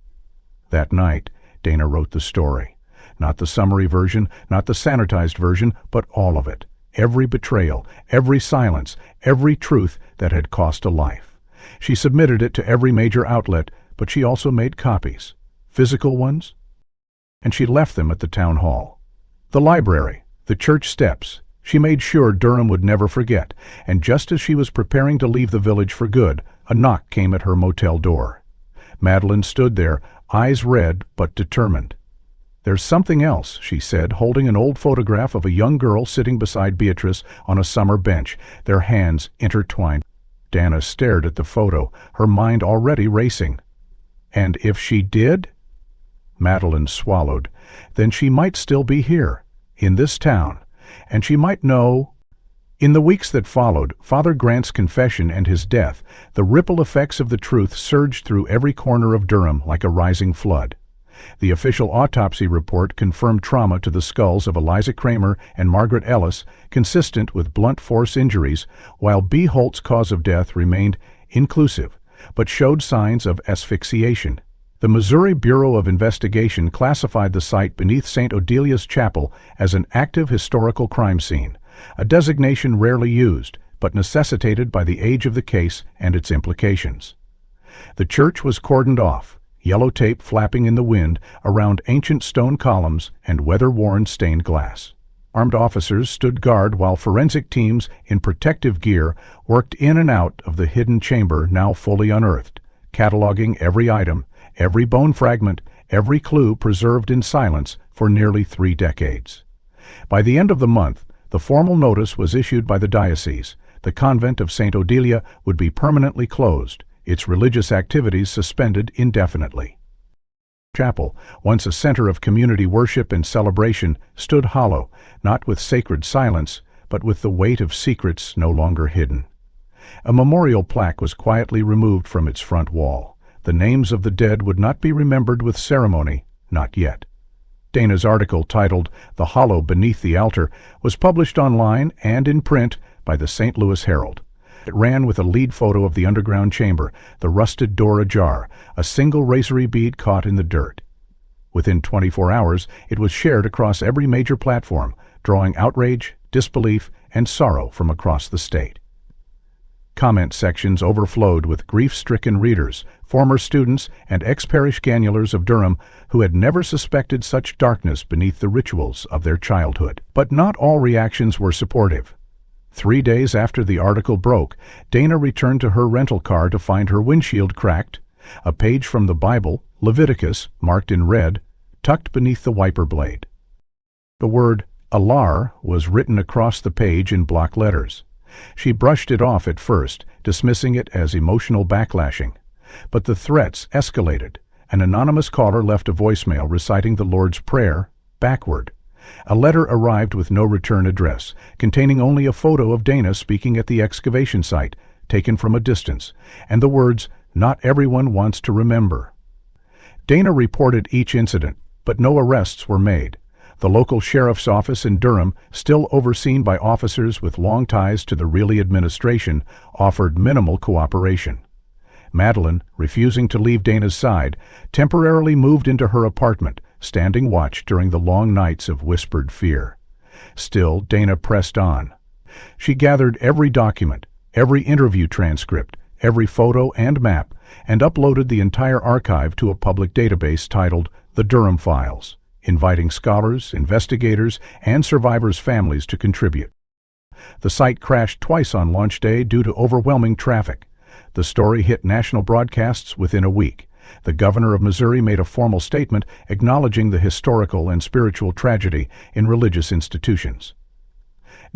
That night, Dana wrote the story. Not the summary version, not the sanitized version, but all of it. Every betrayal, every silence, every truth that had cost a life. She submitted it to every major outlet, but she also made copies. Physical ones. And she left them at the town hall. The library, the church steps. She made sure Durham would never forget, and just as she was preparing to leave the village for good, a knock came at her motel door. Madeline stood there, eyes red but determined. "There's something else," she said, holding an old photograph of a young girl sitting beside Beatrice on a summer bench, their hands intertwined. Dana stared at the photo, her mind already racing. And if she did? Madeline swallowed. Then she might still be here, in this town, and she might know. In the weeks that followed, Father Grant's confession and his death, the ripple effects of the truth surged through every corner of Durham like a rising flood. The official autopsy report confirmed trauma to the skulls of Eliza Kramer and Margaret Ellis, consistent with blunt force injuries, while B. Holt's cause of death remained inclusive, but showed signs of asphyxiation. The Missouri Bureau of Investigation classified the site beneath Saint Odilia's chapel as an active historical crime scene, a designation rarely used, but necessitated by the age of the case and its implications. The church was cordoned off, yellow tape flapping in the wind around ancient stone columns and weather-worn stained glass. Armed officers stood guard while forensic teams in protective gear worked in and out of the hidden chamber now fully unearthed, cataloging every item, every bone fragment, every clue preserved in silence for nearly 3 decades. By the end of the month, the formal notice was issued by the diocese. The convent of Saint Odilia would be permanently closed, its religious activities suspended indefinitely. Chapel, once a center of community worship and celebration, stood hollow, not with sacred silence, but with the weight of secrets no longer hidden. A memorial plaque was quietly removed from its front wall. The names of the dead would not be remembered with ceremony, not yet. Dana's article titled "The Hollow Beneath the Altar" was published online and in print by the St. Louis Herald. It ran with a lead photo of the underground chamber, the rusted door ajar, a single rosary bead caught in the dirt. Within 24 hours, it was shared across every major platform, drawing outrage, disbelief, and sorrow from across the state. Comment sections overflowed with grief-stricken readers, former students, and ex-parish gannulars of Durham who had never suspected such darkness beneath the rituals of their childhood. But not all reactions were supportive. 3 days after the article broke, Dana returned to her rental car to find her windshield cracked, a page from the Bible, Leviticus, marked in red, tucked beneath the wiper blade. The word "alar" was written across the page in block letters. She brushed it off at first, dismissing it as emotional backlashing. But the threats escalated. An anonymous caller left a voicemail reciting the Lord's Prayer, backward. A letter arrived with no return address, containing only a photo of Dana speaking at the excavation site, taken from a distance, and the words, "Not everyone wants to remember." Dana reported each incident, but no arrests were made. The local sheriff's office in Durham, still overseen by officers with long ties to the Reilly administration, offered minimal cooperation. Madeline, refusing to leave Dana's side, temporarily moved into her apartment, standing watch during the long nights of whispered fear. Still, Dana pressed on. She gathered every document, every interview transcript, every photo and map, and uploaded the entire archive to a public database titled The Durham Files, inviting scholars, investigators, and survivors' families to contribute. The site crashed twice on launch day due to overwhelming traffic. The story hit national broadcasts within a week. The governor of Missouri made a formal statement acknowledging the historical and spiritual tragedy in religious institutions.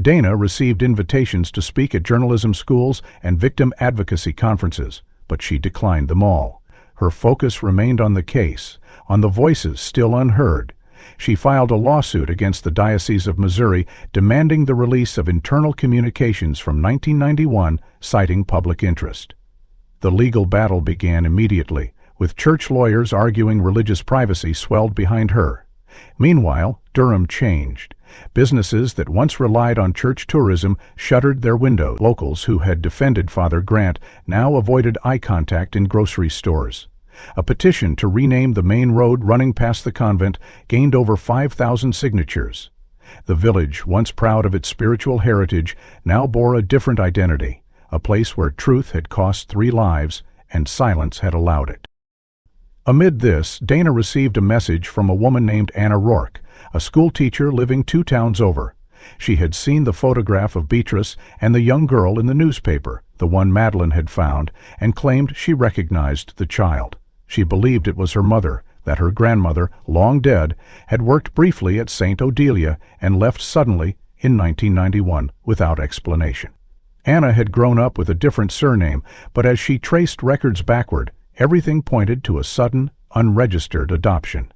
Dana received invitations to speak at journalism schools and victim advocacy conferences, but she declined them all. Her focus remained on the case, on the voices still unheard. She filed a lawsuit against the Diocese of Missouri demanding the release of internal communications from 1991 citing public interest. The legal battle began immediately, with church lawyers arguing religious privacy swelled behind her. Meanwhile, Durham changed. Businesses that once relied on church tourism shuttered their windows. Locals who had defended Father Grant now avoided eye contact in grocery stores. A petition to rename the main road running past the convent gained over 5,000 signatures. The village, once proud of its spiritual heritage, now bore a different identity, a place where truth had cost 3 lives and silence had allowed it. Amid this, Dana received a message from a woman named Anna Rourke, a school teacher living 2 towns over. She had seen the photograph of Beatrice and the young girl in the newspaper, the one Madeline had found, and claimed she recognized the child. She believed it was her mother, that her grandmother, long dead, had worked briefly at Saint Odilia and left suddenly in 1991 without explanation. Anna had grown up with a different surname, but as she traced records backward, Everything pointed to a sudden, unregistered adoption.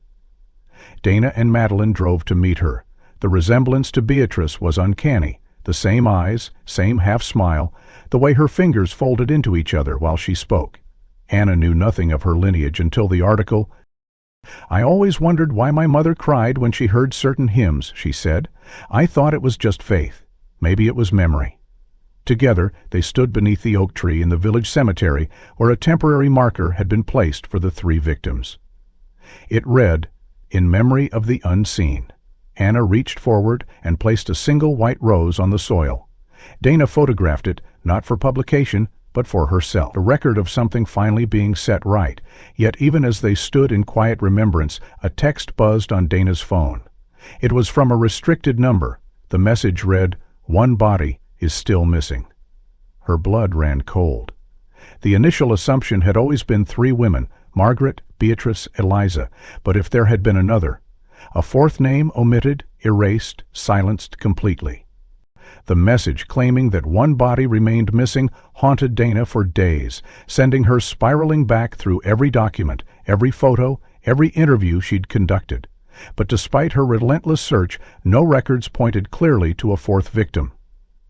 Dana and Madeline drove to meet her. The resemblance to Beatrice was uncanny. The same eyes, same half-smile, the way her fingers folded into each other while she spoke. Anna knew nothing of her lineage until the article. "I always wondered why my mother cried when she heard certain hymns," she said. "I thought it was just faith. Maybe it was memory." Together, they stood beneath the oak tree in the village cemetery where a temporary marker had been placed for the 3 victims. It read, "In memory of the unseen." Anna reached forward and placed a single white rose on the soil. Dana photographed it, not for publication, but for herself, a record of something finally being set right. Yet even as they stood in quiet remembrance, a text buzzed on Dana's phone. It was from a restricted number. The message read, "One body is still missing." Her blood ran cold. The initial assumption had always been 3 women, Margaret, Beatrice, Eliza, but if there had been another, a 4th name omitted, erased, silenced completely. The message claiming that one body remained missing haunted Dana for days, sending her spiraling back through every document, every photo, every interview she'd conducted. But despite her relentless search, no records pointed clearly to a 4th victim.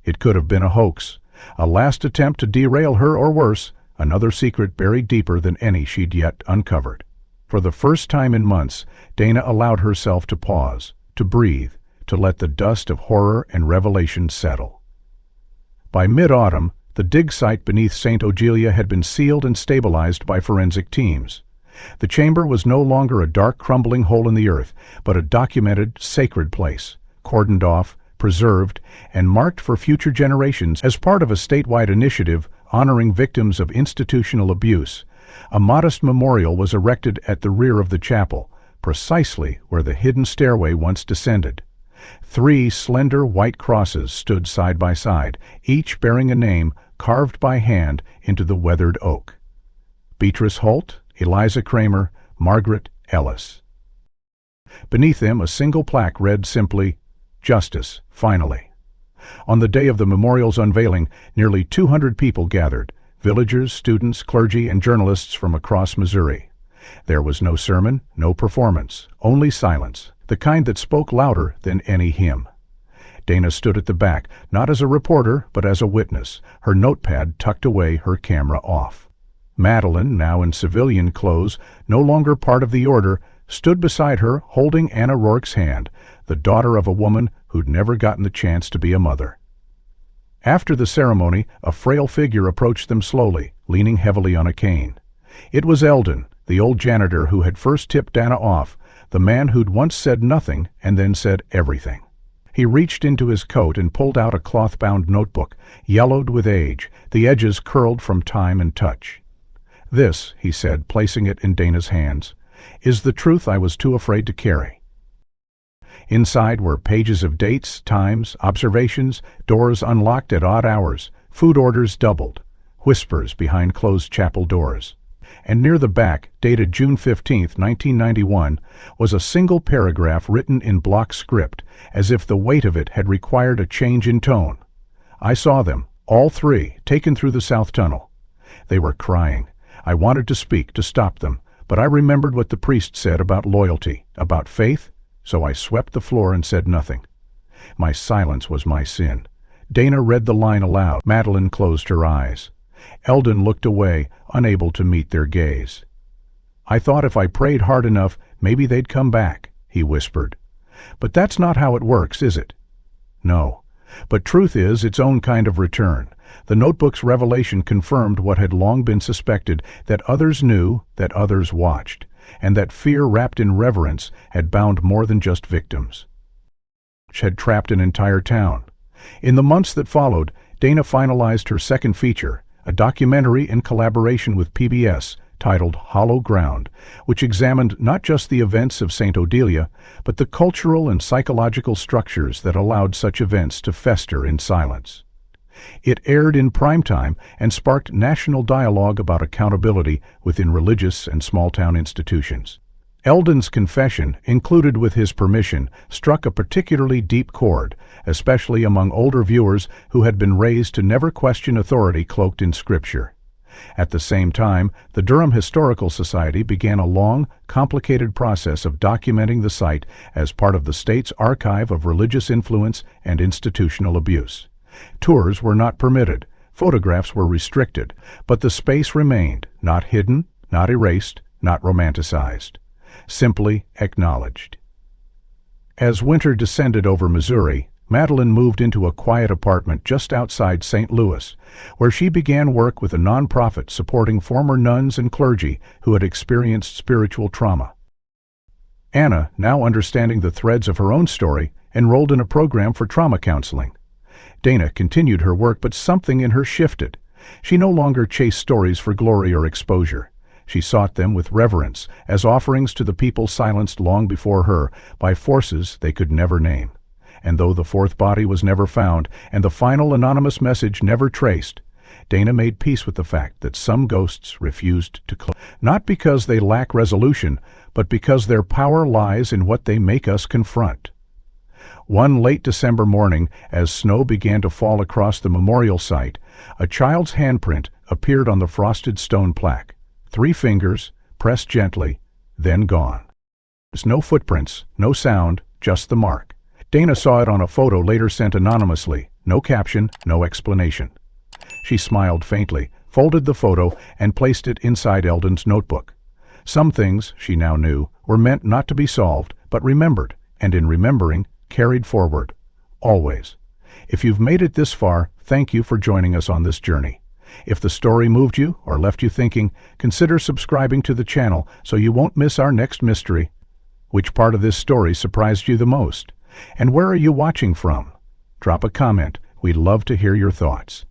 It could have been a hoax, a last attempt to derail her, or worse, another secret buried deeper than any she'd yet uncovered. For the first time in months, Dana allowed herself to pause, to breathe, to let the dust of horror and revelation settle. By mid-autumn, the dig site beneath Saint Odilia had been sealed and stabilized by forensic teams. The chamber was no longer a dark, crumbling hole in the earth, but a documented, sacred place, cordoned off, preserved, and marked for future generations as part of a statewide initiative honoring victims of institutional abuse. A modest memorial was erected at the rear of the chapel, precisely where the hidden stairway once descended. 3 slender white crosses stood side by side, each bearing a name carved by hand into the weathered oak. Beatrice Holt, Eliza Kramer, Margaret Ellis. Beneath them, a single plaque read simply, "Justice, finally." On the day of the memorial's unveiling, nearly 200 people gathered, villagers, students, clergy, and journalists from across Missouri. There was no sermon, no performance, only silence, the kind that spoke louder than any hymn. Dana stood at the back, not as a reporter, but as a witness, her notepad tucked away, her camera off. Madeline, now in civilian clothes, no longer part of the order, stood beside her, holding Anna Rourke's hand, the daughter of a woman who'd never gotten the chance to be a mother. After the ceremony, a frail figure approached them slowly, leaning heavily on a cane. It was Eldon, the old janitor who had first tipped Dana off, the man who'd once said nothing and then said everything. He reached into his coat and pulled out a cloth-bound notebook, yellowed with age, the edges curled from time and touch. "This," he said, placing it in Dana's hands, "is the truth I was too afraid to carry." Inside were pages of dates, times, observations, doors unlocked at odd hours, food orders doubled, whispers behind closed chapel doors. And near the back, dated June 15, 1991, was a single paragraph written in block script, as if the weight of it had required a change in tone. "I saw them, all 3, taken through the South Tunnel. They were crying. I wanted to speak, to stop them, but I remembered what the priest said about loyalty, about faith, so I swept the floor and said nothing. My silence was my sin." Dana read the line aloud. Madeline closed her eyes. Eldon looked away, unable to meet their gaze. "I thought if I prayed hard enough, maybe they'd come back," he whispered. "But that's not how it works, is it?" "No. But truth is its own kind of return. The notebook's revelation confirmed what had long been suspected, that others knew, that others watched, and that fear wrapped in reverence had bound more than just victims. Had trapped an entire town. In the months that followed, Dana finalized her second feature, a documentary in collaboration with PBS titled Hollow Ground, which examined not just the events of Saint Odilia, but the cultural and psychological structures that allowed such events to fester in silence. It aired in prime time and sparked national dialogue about accountability within religious and small-town institutions. Eldon's confession, included with his permission, struck a particularly deep chord, especially among older viewers who had been raised to never question authority cloaked in Scripture. At the same time, the Durham Historical Society began a long, complicated process of documenting the site as part of the state's archive of religious influence and institutional abuse. Tours were not permitted, photographs were restricted, but the space remained, not hidden, not erased, not romanticized, simply acknowledged. As winter descended over Missouri, Madeline moved into a quiet apartment just outside St. Louis, where she began work with a nonprofit supporting former nuns and clergy who had experienced spiritual trauma. Anna, now understanding the threads of her own story, enrolled in a program for trauma counseling. Dana continued her work, but something in her shifted. She no longer chased stories for glory or exposure. She sought them with reverence as offerings to the people silenced long before her by forces they could never name. And though the fourth body was never found and the final anonymous message never traced, Dana made peace with the fact that some ghosts refused to close. Not because they lack resolution, but because their power lies in what they make us confront. One late December morning, as snow began to fall across the memorial site, a child's handprint appeared on the frosted stone plaque. 3 fingers, pressed gently, then gone. There's no footprints, no sound, just the mark. Dana saw it on a photo later sent anonymously, no caption, no explanation. She smiled faintly, folded the photo, and placed it inside Eldon's notebook. Some things, she now knew, were meant not to be solved, but remembered, and in remembering, carried forward. Always. If you've made it this far, thank you for joining us on this journey. If the story moved you or left you thinking, consider subscribing to the channel so you won't miss our next mystery. Which part of this story surprised you the most? And where are you watching from? Drop a comment. We'd love to hear your thoughts.